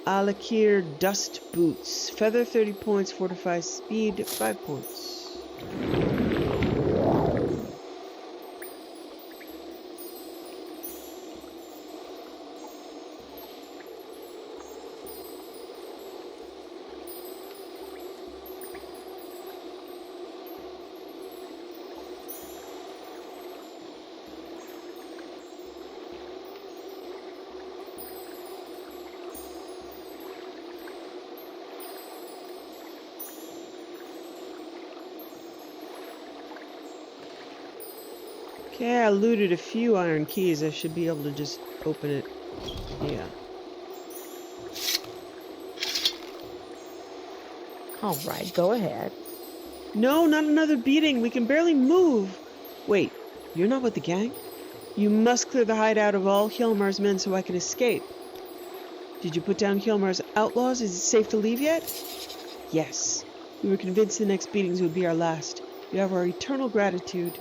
Alakir Dust Boots. Feather 30 points, fortify speed 5 points. Okay, I looted a few iron keys. I should be able to just open it. Yeah. All right, go ahead. No, not another beating. We can barely move. Wait, you're not with the gang? You must clear the hideout of all Hjalmar's men so I can escape. Did you put down Hjalmar's outlaws? Is it safe to leave yet? Yes. We were convinced the next beatings would be our last. You have our eternal gratitude.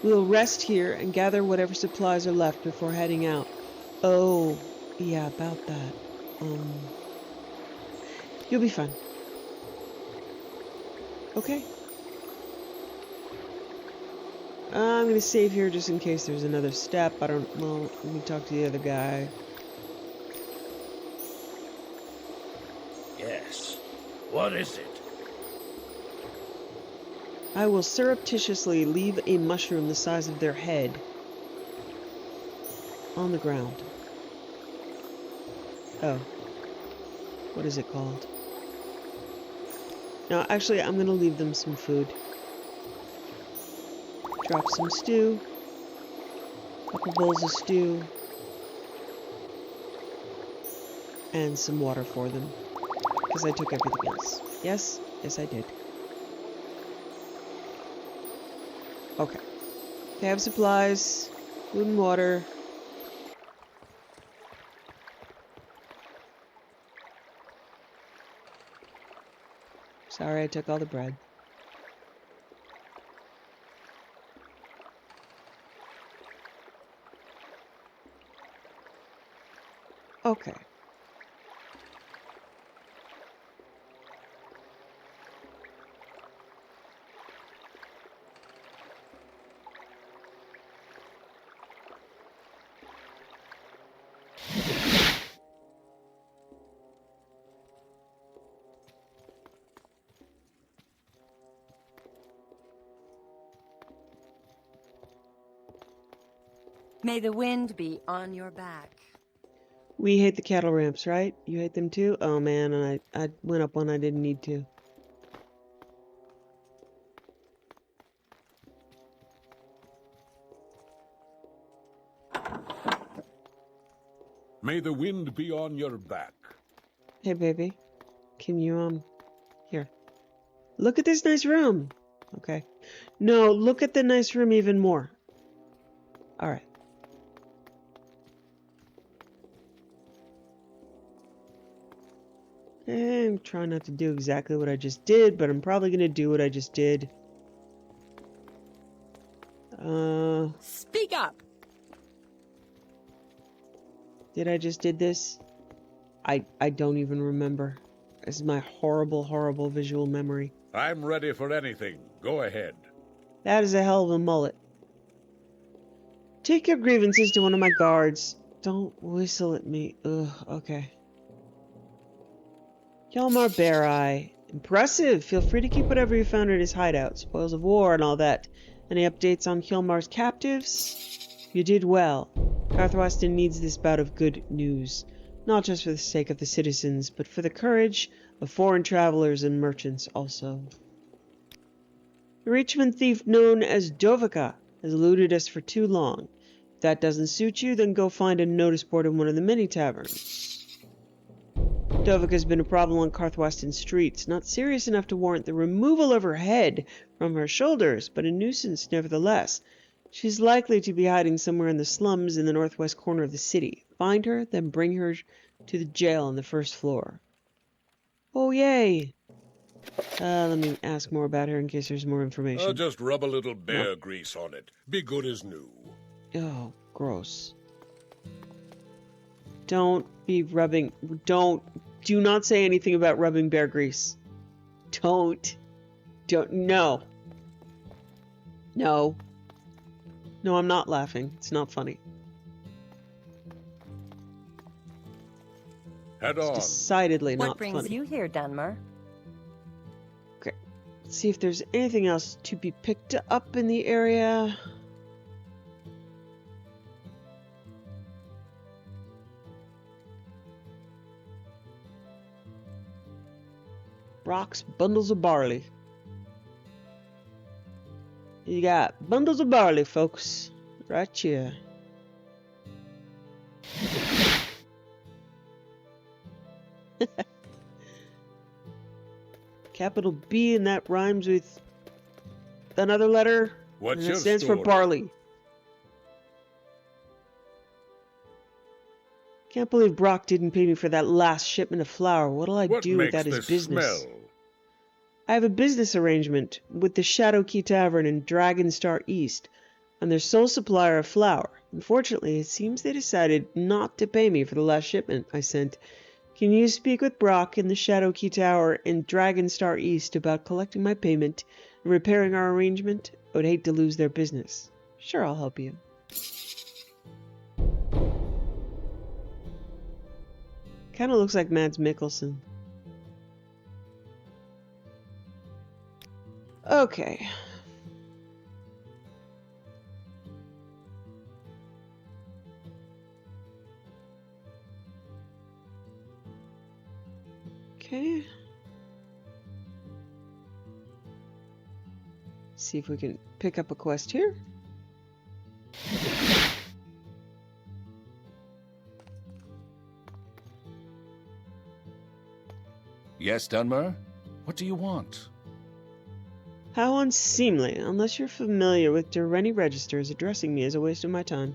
We will rest here and gather whatever supplies are left before heading out. Oh, yeah, about that. You'll be fine. Okay. I'm gonna save here just in case there's another step. Well, let me talk to the other guy. Yes. What is it? I will surreptitiously leave a mushroom the size of their head on the ground. Oh. What is it called? No, actually, I'm gonna leave them some food. Drop some stew. A couple bowls of stew. And some water for them. Because I took everything else. Yes? Yes, I did. Okay. They have supplies, food and water. Sorry I took all the bread. Okay. May the wind be on your back. We hate the cattle ramps, right? You hate them too? Oh man, and I went up one I didn't need to. May the wind be on your back. Hey baby, can you, here. Look at this nice room. Okay. No, look at the nice room even more. Alright. I'm trying not to do exactly what I just did, but I'm probably gonna do what I just did. Speak up! Did I just did this? I don't even remember. This is my horrible, horrible visual memory. I'm ready for anything. Go ahead. That is a hell of a mullet. Take your grievances to one of my guards. Don't whistle at me. Ugh, okay. Hjalmar Bear-Eye. Impressive! Feel free to keep whatever you found at his hideout. Spoils of war and all that. Any updates on Hjalmar's captives? You did well. Karthwasten needs this bout of good news. Not just for the sake of the citizens, but for the courage of foreign travelers and merchants also. The Reachman thief known as Dovika has eluded us for too long. If that doesn't suit you, then go find a notice board in one of the mini taverns. Dovik has been a problem on Karthwasten streets, not serious enough to warrant the removal of her head from her shoulders, but a nuisance nevertheless. She's likely to be hiding somewhere in the slums in the northwest corner of the city. Find her, then bring her to the jail on the first floor. Oh, yay! Let me ask more about her in case there's more information. Just rub a little bear grease on it. Be good as new. Oh, gross. Don't be rubbing... Do not say anything about rubbing bear grease. Don't. No. No. No, I'm not laughing. It's not funny. Head it's on. Decidedly not funny. What brings you here, Dunmer? Okay. Let's see if there's anything else to be picked up in the area. Rocks, bundles of barley. You got bundles of barley, folks. Right here. Capital B, and that rhymes with another letter. What's and your it stands story? for barley. Can't believe Brock didn't pay me for that last shipment of flour. What'll I do without his business? Smell? I have a business arrangement with the Shadow Key Tavern in Dragonstar East. I'm their sole supplier of flour. Unfortunately, it seems they decided not to pay me for the last shipment I sent. Can you speak with Brock in the Shadow Key Tower in Dragonstar East about collecting my payment and repairing our arrangement? I would hate to lose their business. Sure, I'll help you. Kind of looks like Mads Mikkelsen. Okay. Okay. See if we can pick up a quest here. Yes, Dunmer? What do you want? How unseemly. Unless you're familiar with Durrani registers, addressing me is a waste of my time.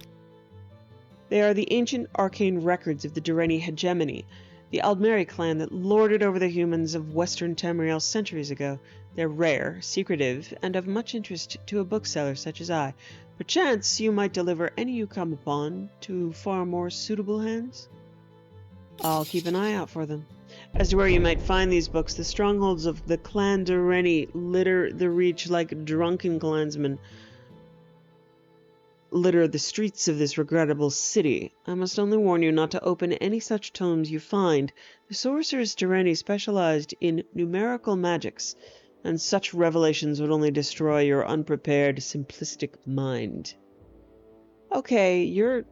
They are the ancient arcane records of the Durrani hegemony, the Aldmeri clan that lorded over the humans of Western Tamriel centuries ago. They're rare, secretive, and of much interest to a bookseller such as I. Perchance you might deliver any you come upon to far more suitable hands? I'll keep an eye out for them. As to where you might find these books, the strongholds of the clan Durrani litter the reach like drunken clansmen litter the streets of this regrettable city. I must only warn you not to open any such tomes you find. The sorcerers Durrani specialized in numerical magics, and such revelations would only destroy your unprepared, simplistic mind. Okay, you're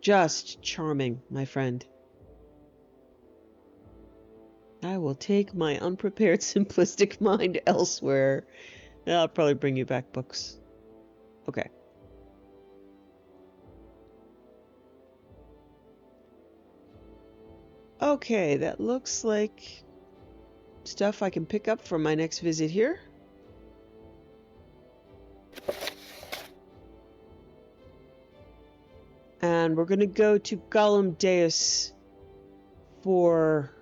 just charming, my friend. I will take my unprepared, simplistic mind elsewhere. I'll probably bring you back books. Okay. Okay, that looks like stuff I can pick up for my next visit here. And we're going to go to Galom Daeus for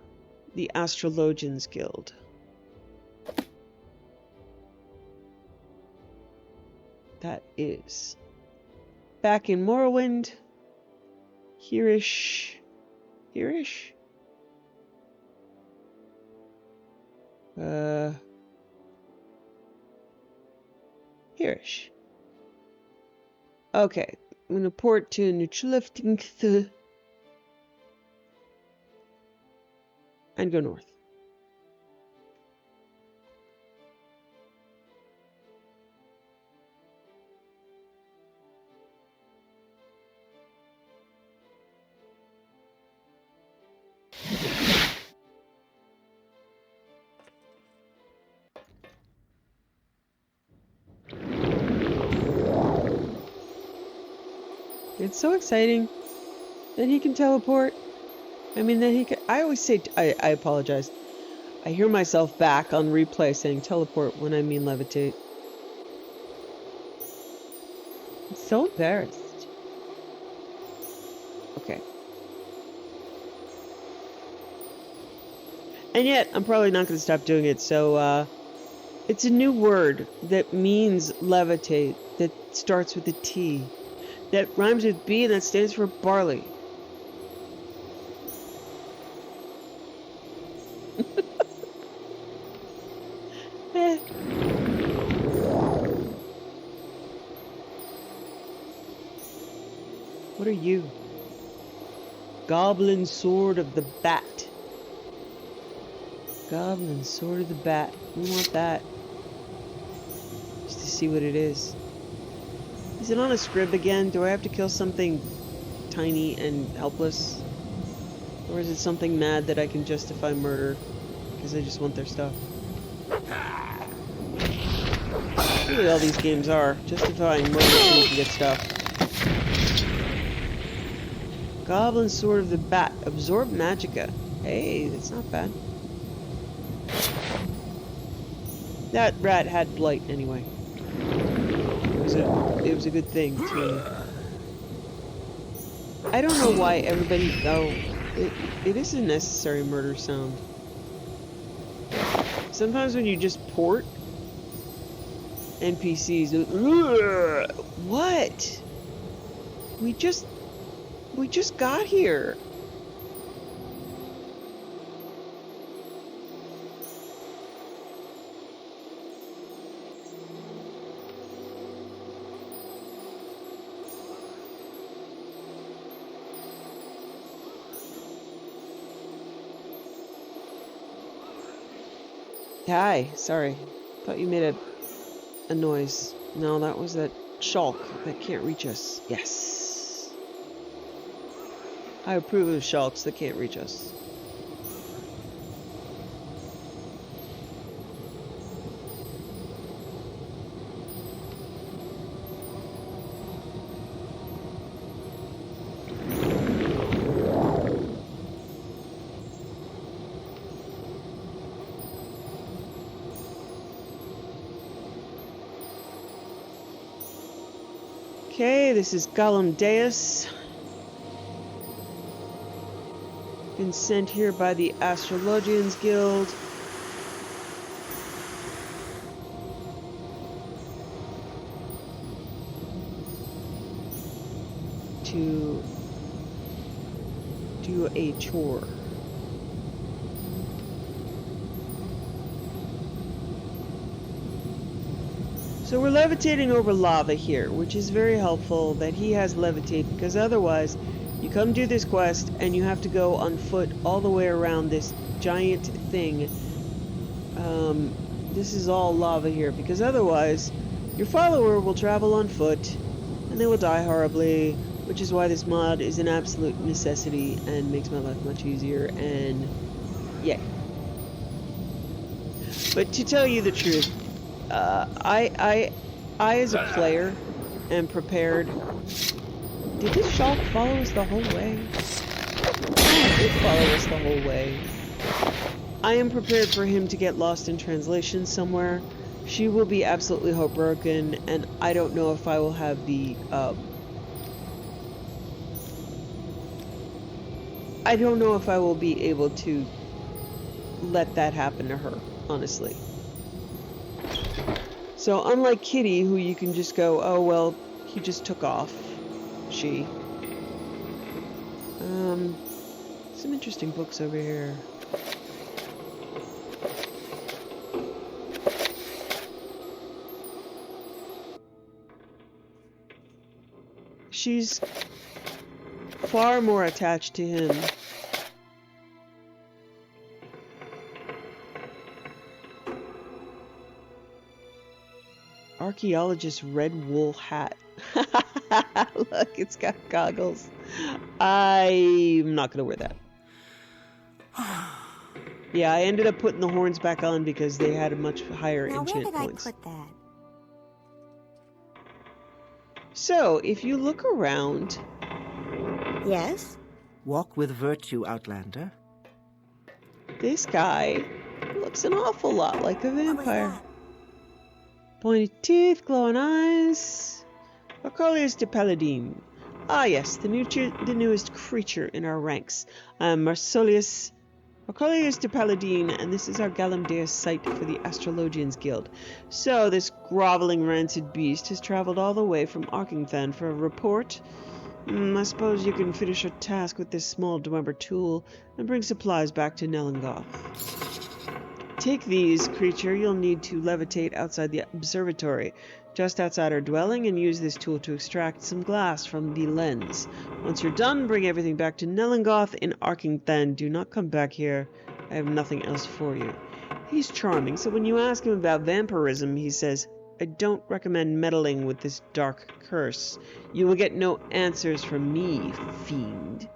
the Astrologians Guild. That is back in Morrowind. Here-ish. Here-ish? Here-ish. Okay, I'm gonna port to Nuchleftingth and go north. It's so exciting that he can teleport. I mean, that he can... I always say... I apologize. I hear myself back on replay saying teleport when I mean levitate. I'm so embarrassed. Okay. And yet, I'm probably not going to stop doing it, so, it's a new word that means levitate, that starts with a T, that rhymes with B, and that stands for barley. Eh. What are you? Goblin Sword of the Bat. Goblin Sword of the Bat. We want that. Just to see what it is. Is it on a scrib again? Do I have to kill something tiny and helpless? Or is it something mad that I can justify murder? Because I just want their stuff. Really all these games are. Justifying murder so you can get stuff. Goblin Sword of the Bat. Absorb Magicka. Hey, that's not bad. That rat had blight anyway. It was a good thing too. I don't know why everybody... Oh, it is a necessary murder sound. Sometimes when you just port NPCs... What? We just got here. Hi, sorry. Thought you made a noise. No, that was that shulk that can't reach us. Yes. I approve of shulks that can't reach us. Okay, this is Galom Daeus. Been sent here by the Astrologians Guild. To do a chore. So we're levitating over lava here, which is very helpful that he has levitate, because otherwise you come do this quest and you have to go on foot all the way around this giant thing. This is all lava here, because otherwise your follower will travel on foot and they will die horribly, which is why this mod is an absolute necessity and makes my life much easier, and yay. But to tell you the truth, I as a player am prepared. Did this shulk follow us the whole way? It did follow us the whole way. I am prepared for him to get lost in translation somewhere. She will be absolutely heartbroken, and I don't know if I will have the, I don't know if I will be able to let that happen to her, honestly. So unlike Kitty, who you can just go, oh well, he just took off. She. Some interesting books over here. She's far more attached to him. Archaeologist red wool hat. Look, it's got goggles. I'm not gonna wear that. Yeah, I ended up putting the horns back on because they had a much higher enchant points. Where did I put that? So, if you look around Yes? Walk with virtue, Outlander. This guy looks an awful lot like a vampire. Pointed teeth, glowing eyes. Arcolius de Paladin. Ah yes, the newest creature in our ranks. I am Marcolius de Paladin, and this is our Galom Daeus site for the Astrologians Guild. So, this groveling, rancid beast has traveled all the way from Arkingthan for a report. I suppose you can finish a task with this small Dwemer tool and bring supplies back to Nelingoth. Take these, creature. You'll need to levitate outside the observatory, just outside our dwelling, and use this tool to extract some glass from the lens. Once you're done, bring everything back to Nelingoth in Arkingthan. Do not come back here. I have nothing else for you. He's charming, so when you ask him about vampirism, he says, I don't recommend meddling with this dark curse. You will get no answers from me, fiend.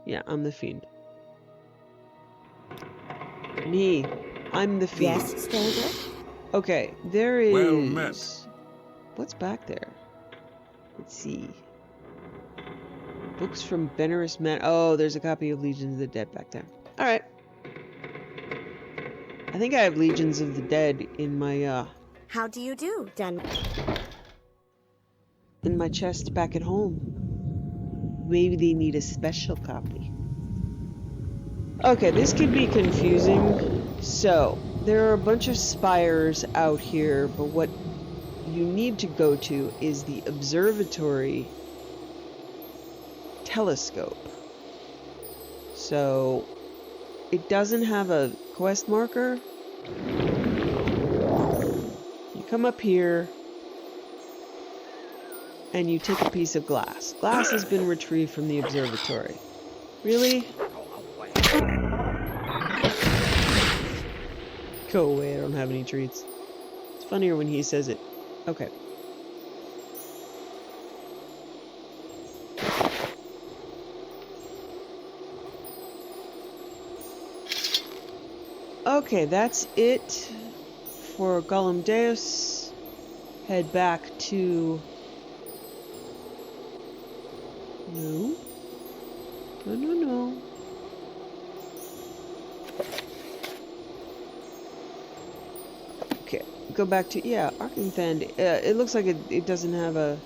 Yeah, I'm the fiend. Me. I'm the fiend. Yes, stranger? Okay, there is... Well met. What's back there? Let's see. Books from Venerous Man. Oh, there's a copy of Legions of the Dead back there. Alright. I think I have Legions of the Dead in my, How do you do, Dun? in my chest back at home. Maybe they need a special copy. Okay, this could be confusing. So, there are a bunch of spires out here, but what you need to go to is the observatory telescope. So, it doesn't have a quest marker. You come up here, and you take a piece of glass. Glass has been retrieved from the observatory. Really? Go away, I don't have any treats. It's funnier when he says it. Okay. Okay, that's it for Galom Daeus. Head back to... No. No. Okay, go back to... Yeah, Arkingthan. It looks like it doesn't have a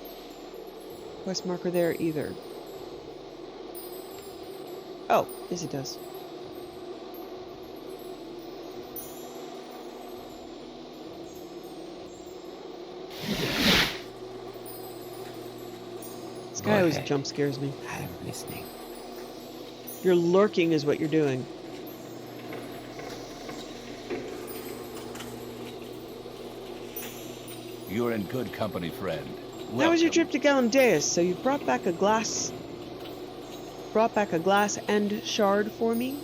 quest marker there either. Oh, yes it does. This guy always jump scares me. I'm listening. You're lurking is what you're doing. You're in good company, friend. Welcome. How was your trip to Galom Daeus? So you brought back a glass and shard for me?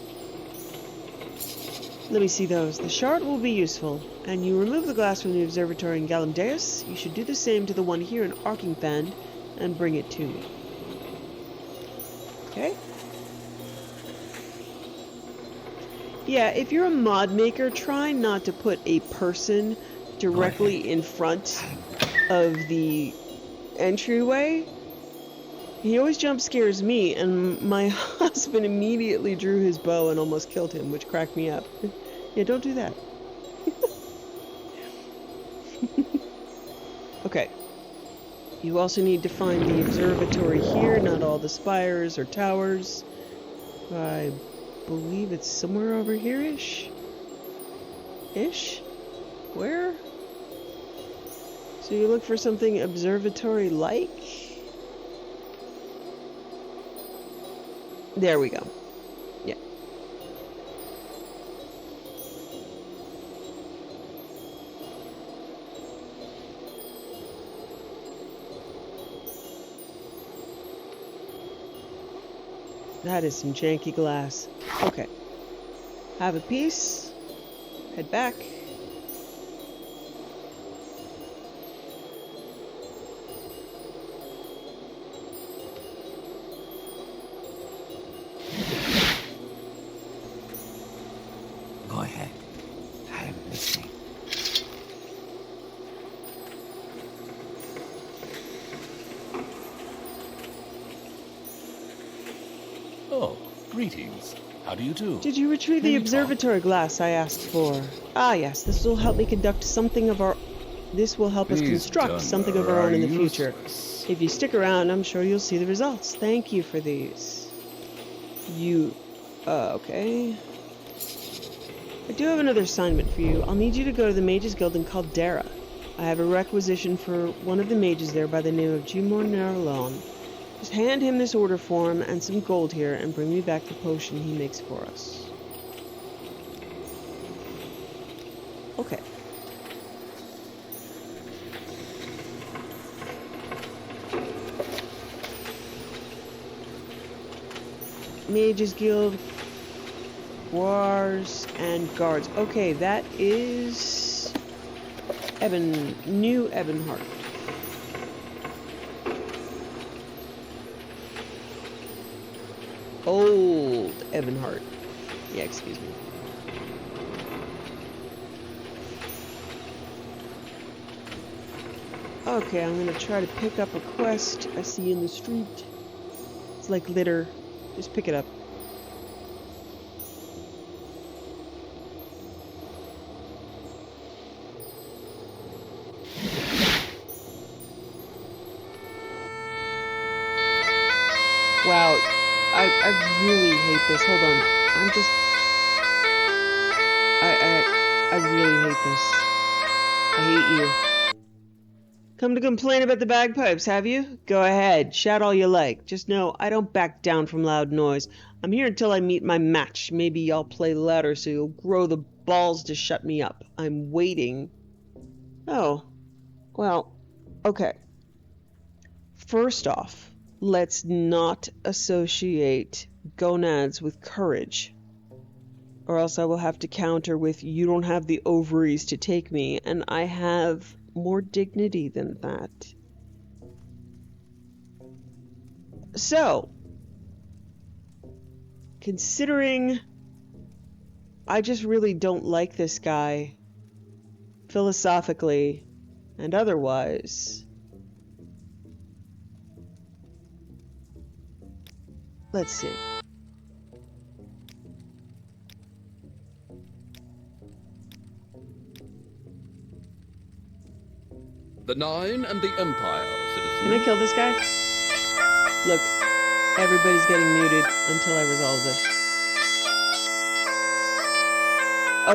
Let me see those. The shard will be useful, and you remove the glass from the observatory in Galom Daeus. You should do the same to the one here in Arkingthan and bring it to me. Okay? Yeah, if you're a mod maker, try not to put a person directly in front of the entryway. He always jump scares me, and my husband immediately drew his bow and almost killed him, which cracked me up. Yeah, don't do that. Okay. You also need to find the observatory here, not all the spires or towers. I believe it's somewhere over here-ish? Ish? Where? So you look for something observatory-like? There we go. Yeah. That is some janky glass. Okay. Have a piece. Head back. Go ahead. I'm listening. Oh, greetings. How do you do? Did you retrieve the observatory glass I asked for? Ah, yes. This will help me conduct something of our... This will help us construct something of our own in the future. If you stick around, I'm sure you'll see the results. Thank you for these. Okay. I do have another assignment for you. I'll need you to go to the Mages Guild in Caldera. I have a requisition for one of the mages there by the name of Morrowind. Just hand him this order form and some gold here and bring me back the potion he makes for us. Okay. Mages Guild, Wars, and Guards. Okay, that is New Ebonheart. Old Ebonheart. Yeah, excuse me. Okay, I'm gonna try to pick up a quest I see in the street. It's like litter. Just pick it up. Wow, I really hate this. Hold on. I really hate this. I hate you. Come to complain about the bagpipes, have you? Go ahead, shout all you like. Just know I don't back down from loud noise. I'm here until I meet my match. Maybe I'll play louder so you'll grow the balls to shut me up. I'm waiting. Oh, well, okay. First off, let's not associate gonads with courage. Or else I will have to counter with, you don't have the ovaries to take me, and I have more dignity than that. So, considering I just really don't like this guy, philosophically and otherwise, let's see. The Nine and the Empire, citizen. Can I kill this guy? Look, everybody's getting muted until I resolve this.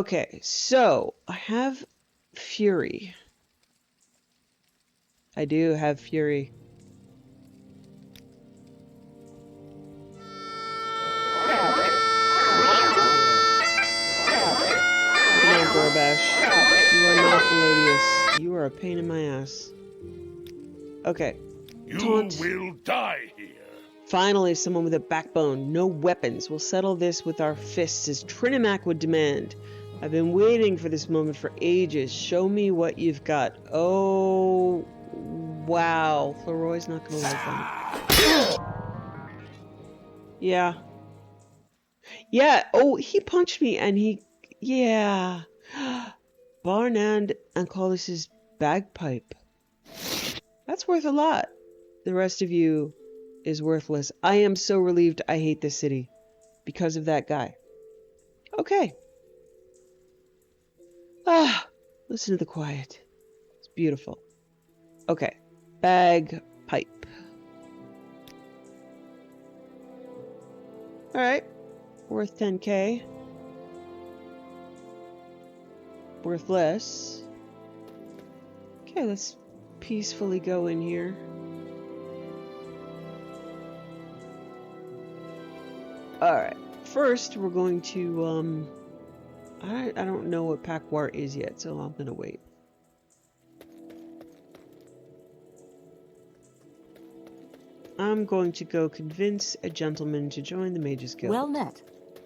Okay, so I have Fury. I do have Fury. Come on, Gorbash. You are not melodious. You are a pain in my ass. Okay. You will die here. Finally, someone with a backbone, no weapons. We'll settle this with our fists as Trinimac would demand. I've been waiting for this moment for ages. Show me what you've got. Oh, wow. Leroy's not gonna like that. Yeah. Yeah. Oh, he punched me and he... Yeah. Barnand and call this his bagpipe. That's worth a lot. The rest of you is worthless. I am so relieved I hate this city because of that guy. Okay. Ah, listen to the quiet. It's beautiful. Okay. Bagpipe. Alright. Worth 10k. Worth less. Okay, let's peacefully go in here. Alright. First, we're going to, I don't know what Pakwar is yet, so I'm gonna wait. I'm going to go convince a gentleman to join the Mages Guild. Well met.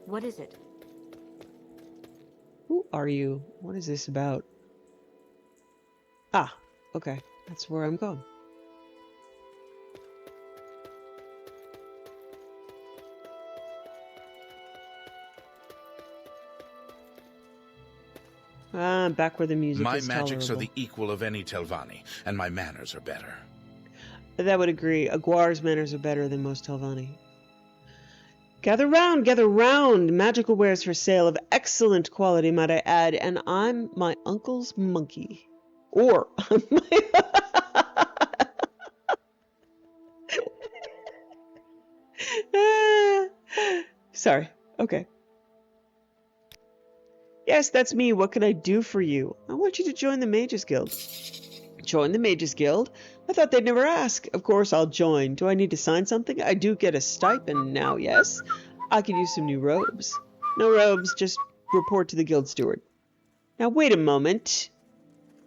What is it? Who are you? What is this about? Ah, okay. That's where I'm going. Ah, back where the music is My magics tolerable. are the equal of any Telvanni, and my manners are better. That would agree. Aguar's manners are better than most Telvanni. Gather round! Magical wares for sale of excellent quality, might I add, and I'm my uncle's monkey. Or Sorry. Okay. Yes, that's me. What can I do for you? I want you to join the Mages Guild. Join the Mages Guild? I thought they'd never ask. Of course I'll join. Do I need to sign something? I do get a stipend now, yes? I could use some new robes. No robes, just report to the guild steward. Now wait a moment.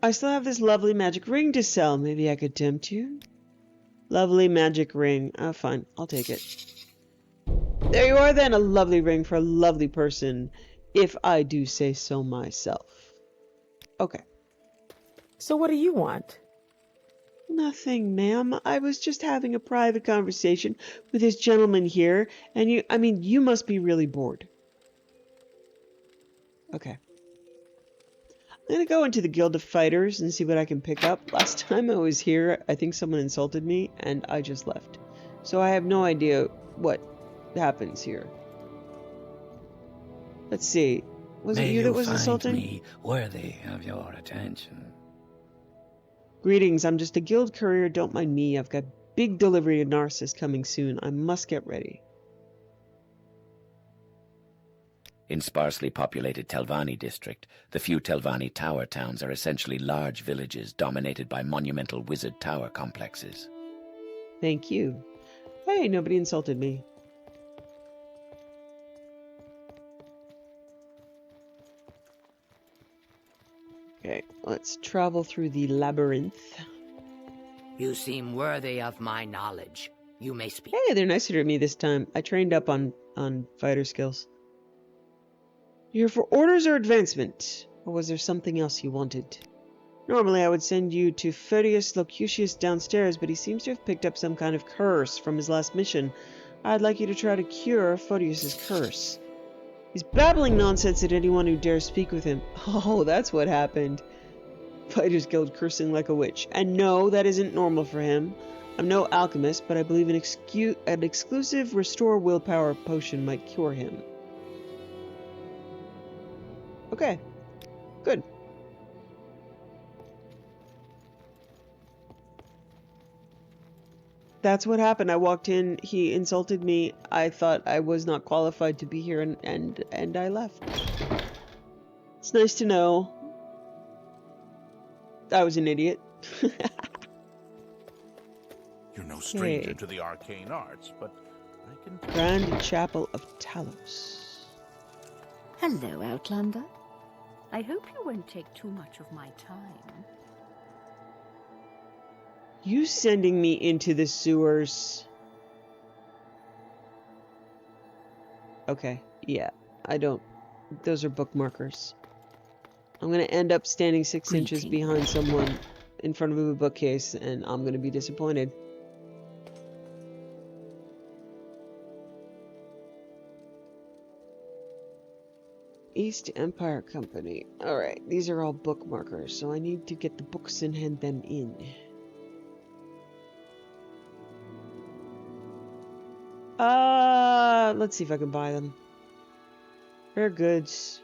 I still have this lovely magic ring to sell. Maybe I could tempt you? Lovely magic ring. Oh, fine. I'll take it. There you are then, a lovely ring for a lovely person, if I do say so myself. Okay. So what do you want? Nothing, ma'am. I was just having a private conversation with this gentleman here, and you must be really bored. Okay. I'm gonna go into the Guild of Fighters and see what I can pick up. Last time I was here, I think someone insulted me, and I just left. So I have no idea what happens here. Let's see. Was it you that was insulting? Me worthy of your attention. Greetings, I'm just a guild courier, don't mind me. I've got big delivery to Narcissus coming soon. I must get ready. In sparsely populated Telvanni district, the few Telvanni tower towns are essentially large villages dominated by monumental wizard tower complexes. Thank you. Hey, nobody insulted me. Okay, let's travel through the labyrinth. You seem worthy of my knowledge. You may speak. Hey, they're nicer to me this time. I trained up on fighter skills. You're for orders or advancement? Or was there something else you wanted? Normally I would send you to Furius Locutius downstairs, but he seems to have picked up some kind of curse from his last mission. I'd like you to try to cure Furius's curse. He's babbling nonsense at anyone who dares speak with him. Oh, that's what happened. Fighters Guild cursing like a witch. And no, that isn't normal for him. I'm no alchemist, but I believe an exclusive restore willpower potion might cure him. Okay. Good. That's what happened. I walked in, he insulted me. I thought I was not qualified to be here, and I left. It's nice to know I was an idiot. You're no stranger to the arcane arts, but I can... Grand Chapel of Talos. Hello, Outlander. I hope you won't take too much of my time. You sending me into the sewers? Okay, yeah, I don't... Those are bookmarkers. I'm gonna end up standing 6 inches behind someone in front of a bookcase, and I'm gonna be disappointed. East Empire Company. Alright, these are all bookmarkers, so I need to get the books and hand them in. Let's see if I can buy them. Rare goods.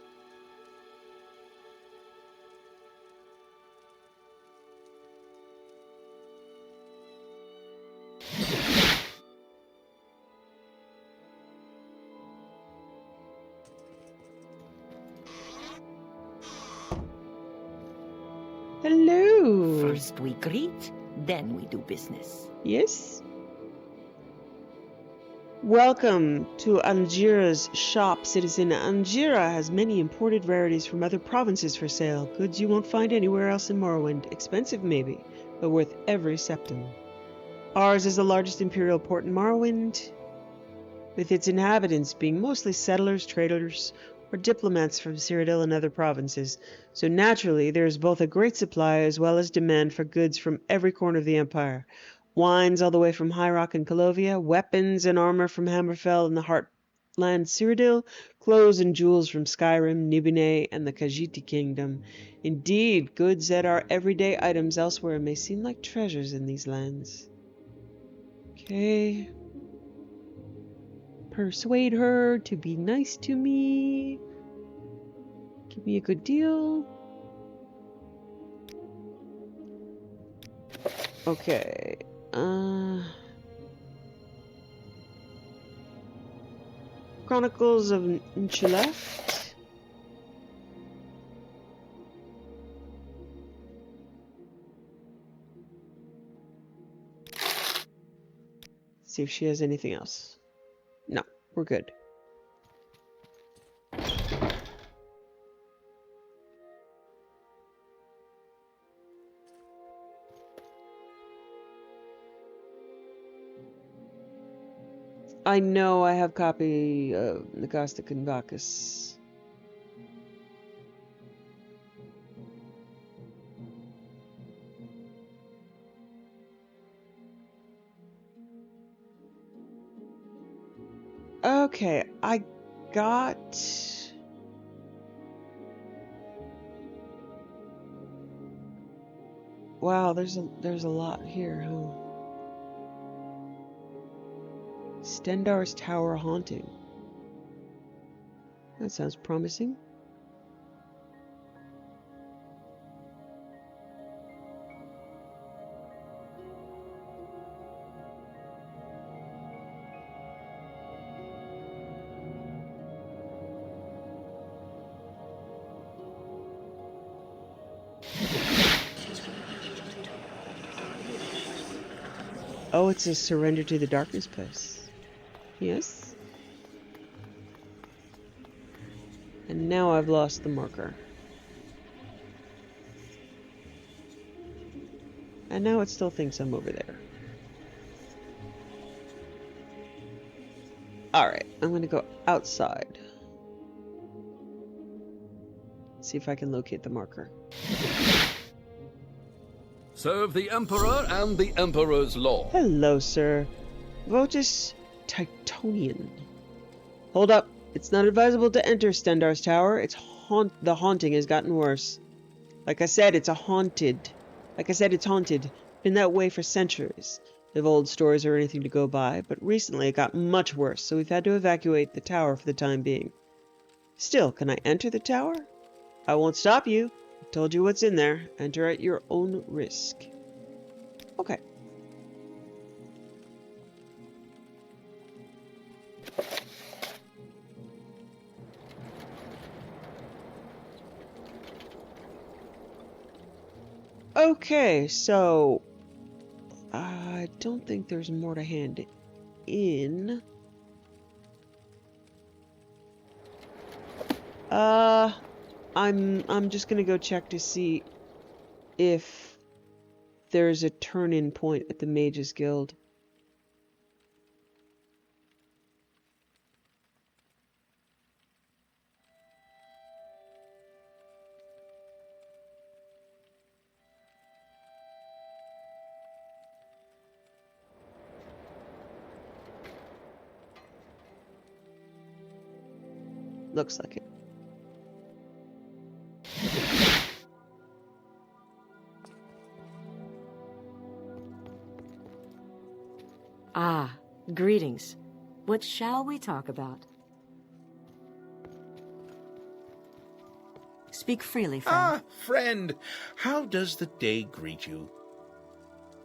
Hello. First we greet, then we do business. Yes. Welcome to Angira's shop, citizen. Angira has many imported rarities from other provinces for sale. Goods you won't find anywhere else in Morrowind. Expensive maybe, but worth every septim. Ours is the largest imperial port in Morrowind, with its inhabitants being mostly settlers, traders, or diplomats from Cyrodiil and other provinces. So naturally, there is both a great supply as well as demand for goods from every corner of the Empire. Wines all the way from High Rock and Calovia, weapons and armor from Hammerfell and the Heartland Cyrodiil, clothes and jewels from Skyrim, Nibine, and the Khajiit Kingdom. Indeed, goods that are everyday items elsewhere may seem like treasures in these lands. Okay. persuade her to be nice to me. Give me a good deal. Okay. Chronicles of Nchileft. See if she has anything else. No, we're good. I know I have copy of Nagasta Kanvakas. Okay, I got... Wow, there's a lot here, huh? Stendarr's Tower Haunting. That sounds promising. Oh, it's a surrender to the darkness place. Yes. And now I've lost the marker. And now it still thinks I'm over there. Alright, I'm gonna go outside. See if I can locate the marker. Serve the Emperor and the Emperor's law. Hello, sir. Votus Titonian. Hold up. It's not advisable to enter Stendarr's Tower. The haunting has gotten worse. Like I said, it's haunted. Been that way for centuries. If old stories are anything to go by, but recently it got much worse, so we've had to evacuate the tower for the time being. Still, can I enter the tower? I won't stop you. I told you what's in there. Enter at your own risk. Okay. Okay, so I don't think there's more to hand in. I'm just gonna go check to see if there's a turn-in point at the Mages Guild. Looks like it. Ah, greetings. What shall we talk about? Speak freely, friend. Ah, friend. How does the day greet you?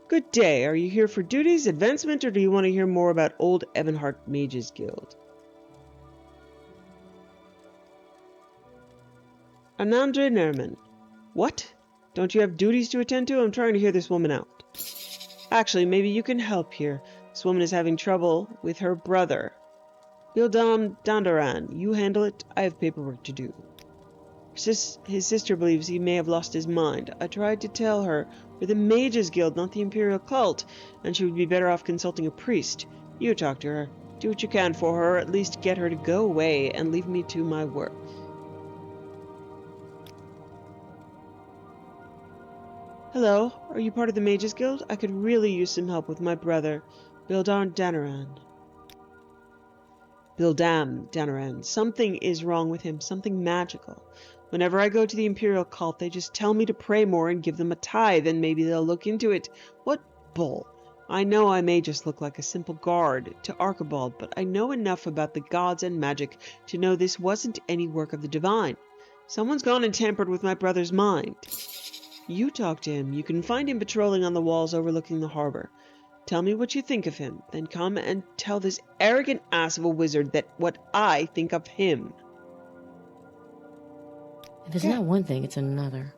Good day. Are you here for duties, advancement, or do you want to hear more about old Ebonheart Mages Guild? Anandre Nerman. What? Don't you have duties to attend to? I'm trying to hear this woman out. Actually, maybe you can help here. This woman is having trouble with her brother. Bildam Dandaran, you handle it. I have paperwork to do. His sister believes he may have lost his mind. I tried to tell her we're the Mages Guild, not the Imperial Cult, and she would be better off consulting a priest. You talk to her. Do what you can for her, or at least get her to go away and leave me to my work. Hello, are you part of the Mages Guild? I could really use some help with my brother, Bildam Danaran. Something is wrong with him, something magical. Whenever I go to the Imperial Cult, they just tell me to pray more and give them a tithe, and maybe they'll look into it. What bull. I know I may just look like a simple guard to Archibald, but I know enough about the gods and magic to know this wasn't any work of the divine. Someone's gone and tampered with my brother's mind. You talk to him. You can find him patrolling on the walls overlooking the harbor. Tell me what you think of him, then come and tell this arrogant ass of a wizard that what I think of him. If it's not one thing, it's another.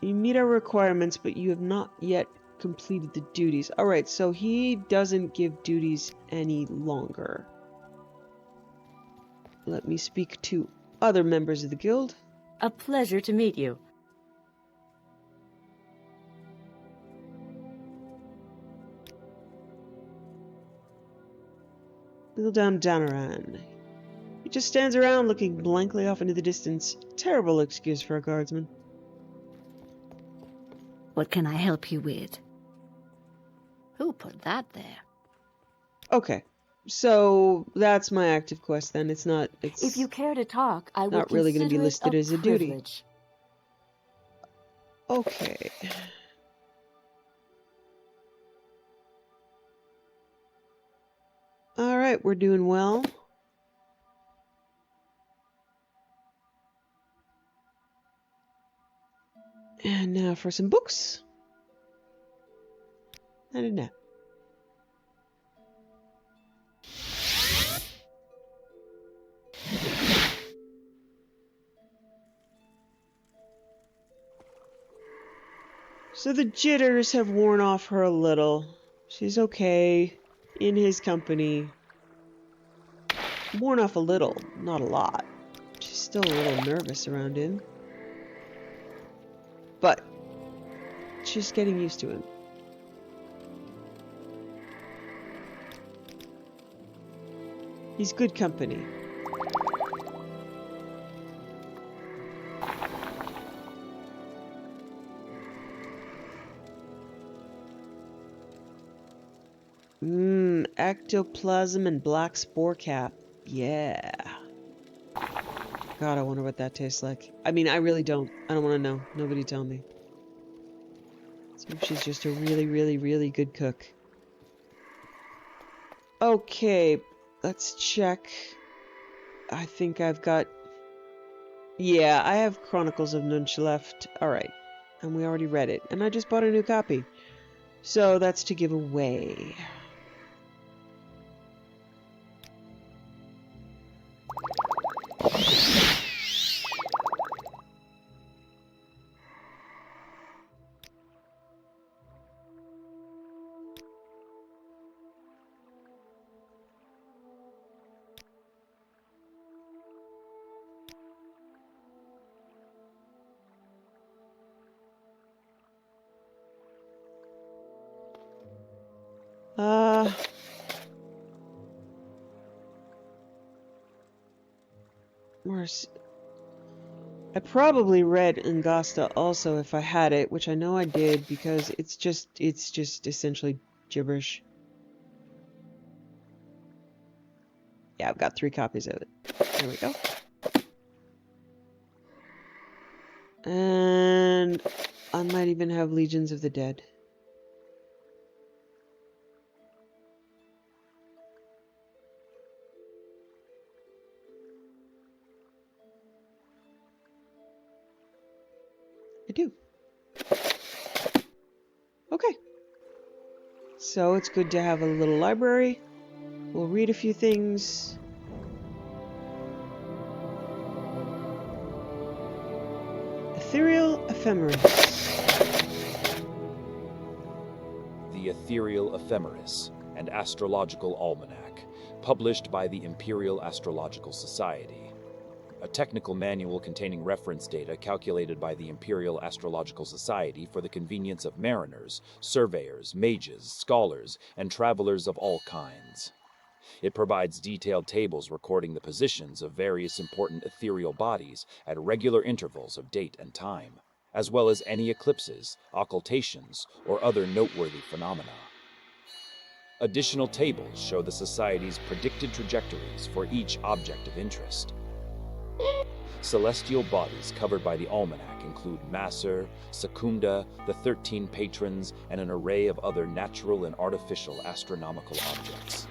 You meet our requirements, but you have not yet completed the duties. Alright, so he doesn't give duties any longer. Let me speak to other members of the guild. A pleasure to meet you. Galom Daeus. He just stands around looking blankly off into the distance. Terrible excuse for a guardsman. What can I help you with? Who put that there? Okay, so that's my active quest then. It's not. It's if you care to talk, I will not really going to be listed as a duty. Privilege. Okay. All right, we're doing well. And now for some books. And a nap. So the jitters have worn off her a little. She's okay in his company. Worn off a little, not a lot. She's still a little nervous around him. But she's getting used to him. He's good company. Ectoplasm and black spore cap. Yeah. God, I wonder what that tastes like. I mean, I really don't. I don't want to know. Nobody tell me. So she's just a really, really, really good cook. Okay, let's check. I think I've got... Yeah, I have Chronicles of Nunch left. Alright. And we already read it. And I just bought a new copy. So that's to give away. I probably read Angasta also if I had it, which I know I did because it's just essentially gibberish. Yeah, I've got 3 copies of it. There we go. And I might even have Legions of the Dead. I do. Okay. So it's good to have a little library. We'll read a few things. Ethereal Ephemeris. The Ethereal Ephemeris, an astrological almanac, published by the Imperial Astrological Society. A technical manual containing reference data calculated by the Imperial Astrological Society for the convenience of mariners, surveyors, mages, scholars, and travelers of all kinds. It provides detailed tables recording the positions of various important ethereal bodies at regular intervals of date and time, as well as any eclipses, occultations, or other noteworthy phenomena. Additional tables show the Society's predicted trajectories for each object of interest. Celestial bodies covered by the almanac include Maser, Secunda, the 13 patrons, and an array of other natural and artificial astronomical objects.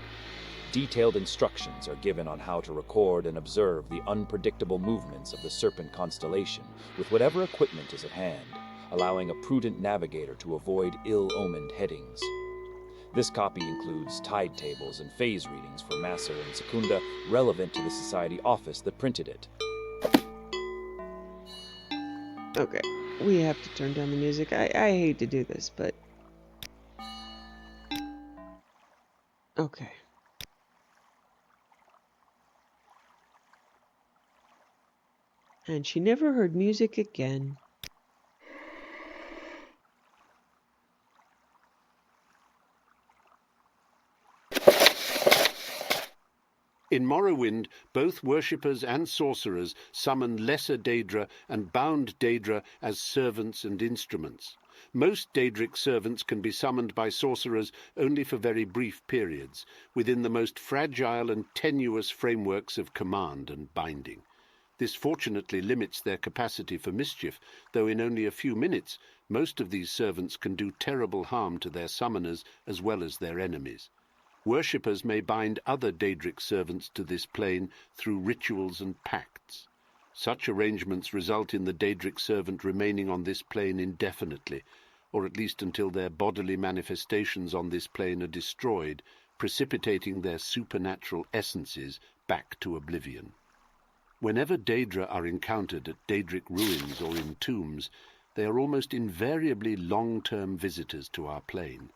Detailed instructions are given on how to record and observe the unpredictable movements of the Serpent constellation with whatever equipment is at hand, allowing a prudent navigator to avoid ill-omened headings. This copy includes tide tables and phase readings for Maser and Secunda relevant to the Society office that printed it. Okay, we have to turn down the music. I hate to do this, but... Okay. And she never heard music again. In Morrowind, both worshippers and sorcerers summon lesser Daedra and bound Daedra as servants and instruments. Most Daedric servants can be summoned by sorcerers only for very brief periods, within the most fragile and tenuous frameworks of command and binding. This fortunately limits their capacity for mischief, though in only a few minutes most of these servants can do terrible harm to their summoners as well as their enemies. Worshippers may bind other Daedric servants to this plane through rituals and pacts. Such arrangements result in the Daedric servant remaining on this plane indefinitely, or at least until their bodily manifestations on this plane are destroyed, precipitating their supernatural essences back to oblivion. Whenever Daedra are encountered at Daedric ruins or in tombs, they are almost invariably long-term visitors to our plane.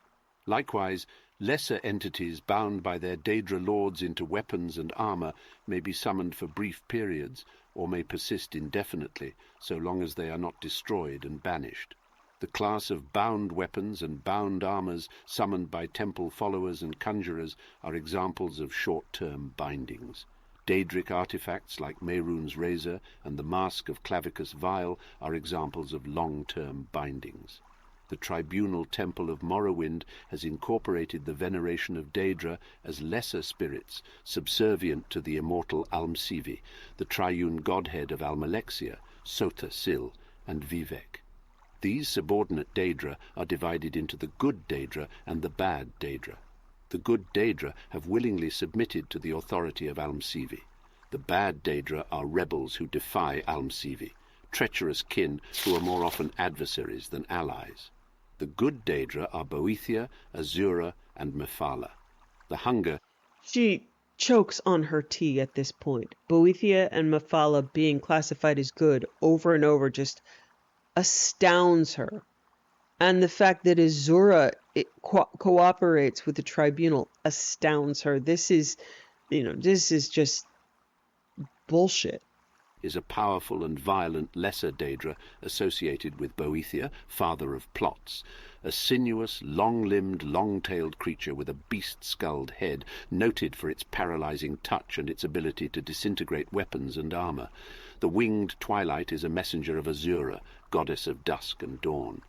Likewise, lesser entities bound by their Daedra lords into weapons and armor may be summoned for brief periods, or may persist indefinitely, so long as they are not destroyed and banished. The class of bound weapons and bound armors summoned by temple followers and conjurers are examples of short-term bindings. Daedric artifacts like Mehrunes' razor and the mask of Clavicus Vile are examples of long-term bindings. The tribunal temple of Morrowind has incorporated the veneration of Daedra as lesser spirits, subservient to the immortal Almsivi, the triune godhead of Almalexia, Sotha Sil, and Vivek. These subordinate Daedra are divided into the good Daedra and the bad Daedra. The good Daedra have willingly submitted to the authority of Almsivi. The bad Daedra are rebels who defy Almsivi, treacherous kin who are more often adversaries than allies. The good Daedra are Boethia, Azura, and Mephala. The hunger... She chokes on her tea at this point. Boethia and Mephala being classified as good over and over just astounds her. And the fact that Azura cooperates with the tribunal astounds her. This is just bullshit. Is a powerful and violent lesser Daedra associated with Boethia, father of plots, a sinuous, long-limbed, long-tailed creature with a beast-skulled head, noted for its paralyzing touch and its ability to disintegrate weapons and armor. The winged Twilight is a messenger of Azura, goddess of dusk and dawn.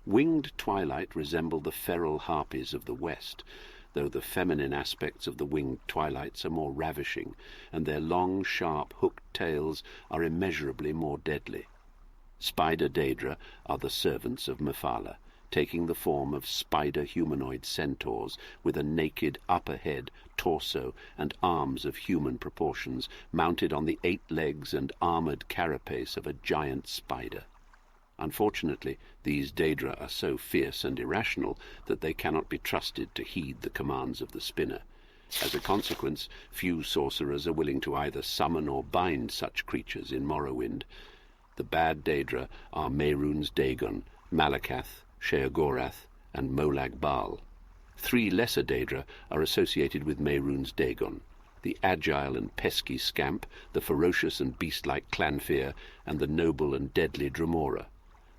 Winged Twilight resemble the feral harpies of the West, though the feminine aspects of the winged Twilights are more ravishing, and their long, sharp, hooked tails are immeasurably more deadly. Spider Daedra are the servants of Mephala, taking the form of spider humanoid centaurs with a naked upper head, torso, and arms of human proportions, mounted on the 8 legs and armored carapace of a giant spider. Unfortunately, these Daedra are so fierce and irrational that they cannot be trusted to heed the commands of the spinner. As a consequence, few sorcerers are willing to either summon or bind such creatures in Morrowind. The bad Daedra are Mehrunes Dagon, Malakath, Sheogorath, and Molag Bal. 3 lesser Daedra are associated with Mehrunes Dagon: the agile and pesky Scamp, the ferocious and beast-like Clanfear, and the noble and deadly Dremora.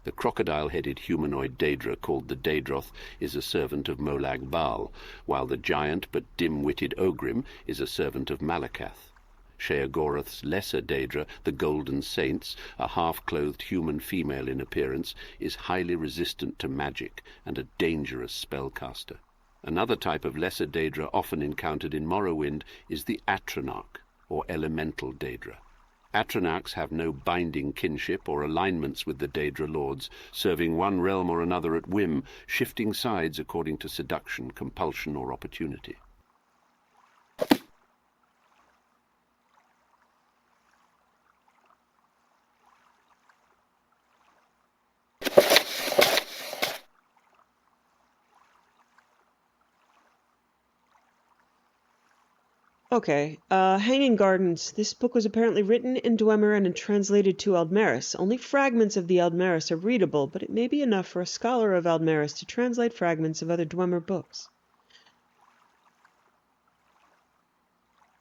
The crocodile-headed humanoid Daedra called the Daedroth is a servant of Molag Bal, while the giant but dim-witted Ogrim is a servant of Malakath. Sheogorath's lesser Daedra, the Golden Saints, a half-clothed human female in appearance, is highly resistant to magic and a dangerous spellcaster. Another type of lesser Daedra often encountered in Morrowind is the Atronach, or elemental Daedra. Atronachs have no binding kinship or alignments with the Daedra lords, serving one realm or another at whim, shifting sides according to seduction, compulsion, or opportunity. Okay, Hanging Gardens. This book was apparently written in Dwemer and translated to Aldmeris. Only fragments of the Aldmeris are readable, but it may be enough for a scholar of Aldmeris to translate fragments of other Dwemer books.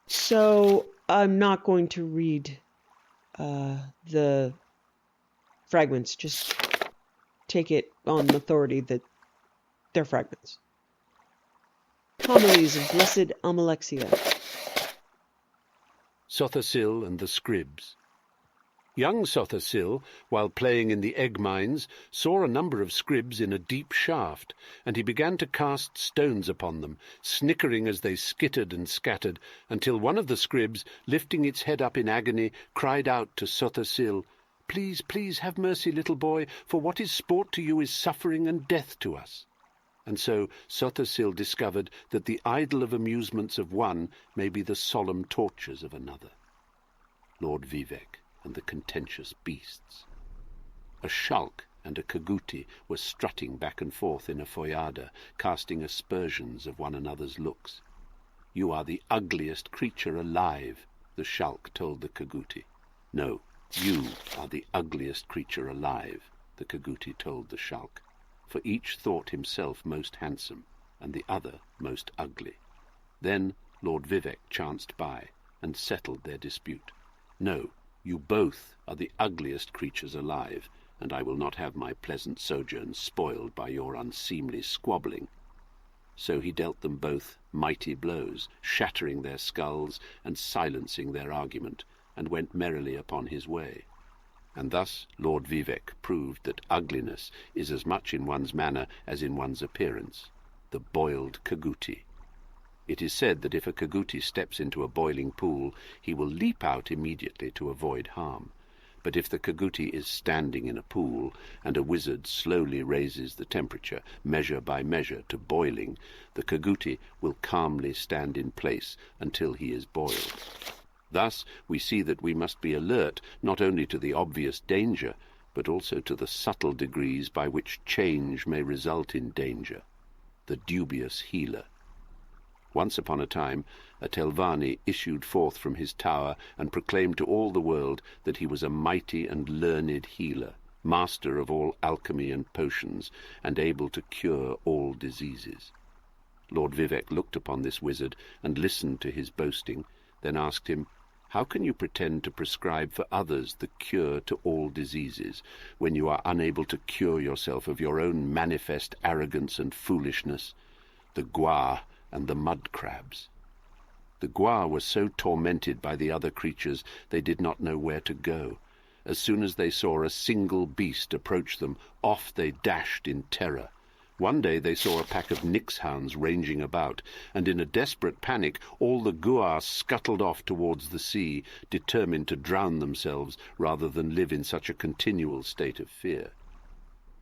So, I'm not going to read the fragments. Just take it on authority that they're fragments. Homilies of Blessed Amalexia. Sothersil and the Scribs. Young Sothersil, while playing in the egg mines, saw a number of scribs in a deep shaft, and he began to cast stones upon them, snickering as they skittered and scattered, until one of the scribs, lifting its head up in agony, cried out to Sothersil, "Please, please, have mercy, little boy, for what is sport to you is suffering and death to us." And so Sothersil discovered that the idle of amusements of one may be the solemn tortures of another. Lord Vivek and the contentious beasts. A Shulk and a Kaguti were strutting back and forth in a foyada, casting aspersions of one another's looks. "You are the ugliest creature alive," the Shulk told the Kaguti. "No, you are the ugliest creature alive," the Kaguti told the Shulk. For each thought himself most handsome, and the other most ugly. Then Lord Vivek chanced by, and settled their dispute. "No, you both are the ugliest creatures alive, and I will not have my pleasant sojourn spoiled by your unseemly squabbling." So he dealt them both mighty blows, shattering their skulls and silencing their argument, and went merrily upon his way. And thus Lord Vivek proved that ugliness is as much in one's manner as in one's appearance. The boiled Kaguti. It is said that if a Kaguti steps into a boiling pool, he will leap out immediately to avoid harm. But if the Kaguti is standing in a pool, and a wizard slowly raises the temperature, measure by measure, to boiling, the Kaguti will calmly stand in place until he is boiled. Thus we see that we must be alert not only to the obvious danger, but also to the subtle degrees by which change may result in danger. The dubious healer. Once upon a time, a Telvanni issued forth from his tower and proclaimed to all the world that he was a mighty and learned healer, master of all alchemy and potions, and able to cure all diseases. Lord Vivek looked upon this wizard and listened to his boasting, then asked him, "How can you pretend to prescribe for others the cure to all diseases, when you are unable to cure yourself of your own manifest arrogance and foolishness? The Gwa and the mud crabs." The Gwa were so tormented by the other creatures they did not know where to go. As soon as they saw a single beast approach them, off they dashed in terror. One day they saw a pack of nixhounds ranging about, and in a desperate panic all the Gua scuttled off towards the sea, determined to drown themselves rather than live in such a continual state of fear.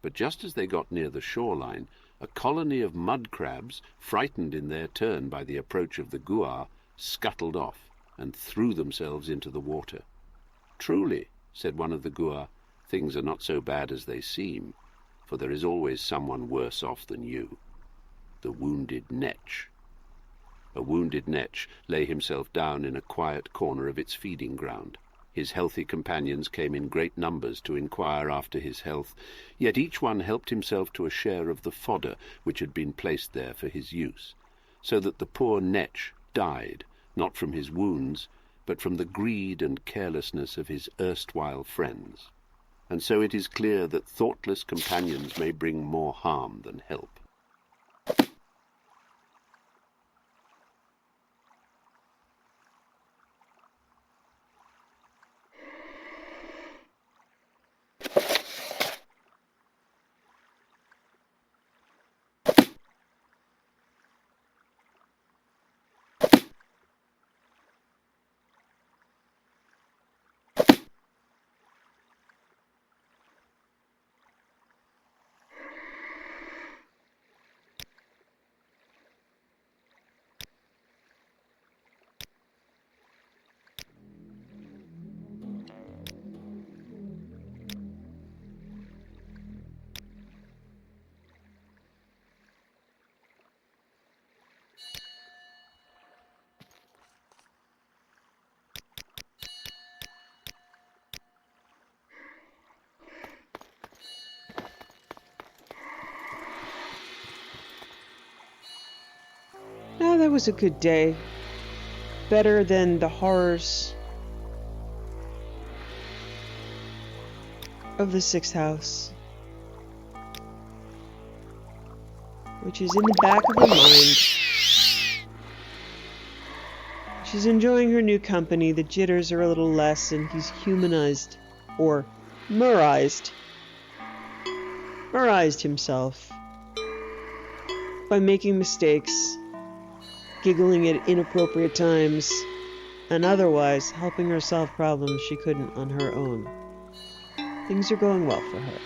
But just as they got near the shoreline, a colony of mud crabs, frightened in their turn by the approach of the Gua, scuttled off and threw themselves into the water. "Truly," said one of the Gua, "things are not so bad as they seem, for there is always someone worse off than you." The wounded Netch. A wounded Netch lay himself down in a quiet corner of its feeding ground. His healthy companions came in great numbers to inquire after his health, yet each one helped himself to a share of the fodder which had been placed there for his use, so that the poor Netch died, not from his wounds, but from the greed and carelessness of his erstwhile friends. And so it is clear that thoughtless companions may bring more harm than help. Ah, that was a good day. Better than the horrors of the 6th house, which is in the back of her mind. She's enjoying her new company. The jitters are a little less, and he's humanized, or Murized himself by making mistakes, giggling at inappropriate times, and otherwise helping her solve problems she couldn't on her own. Things are going well for her.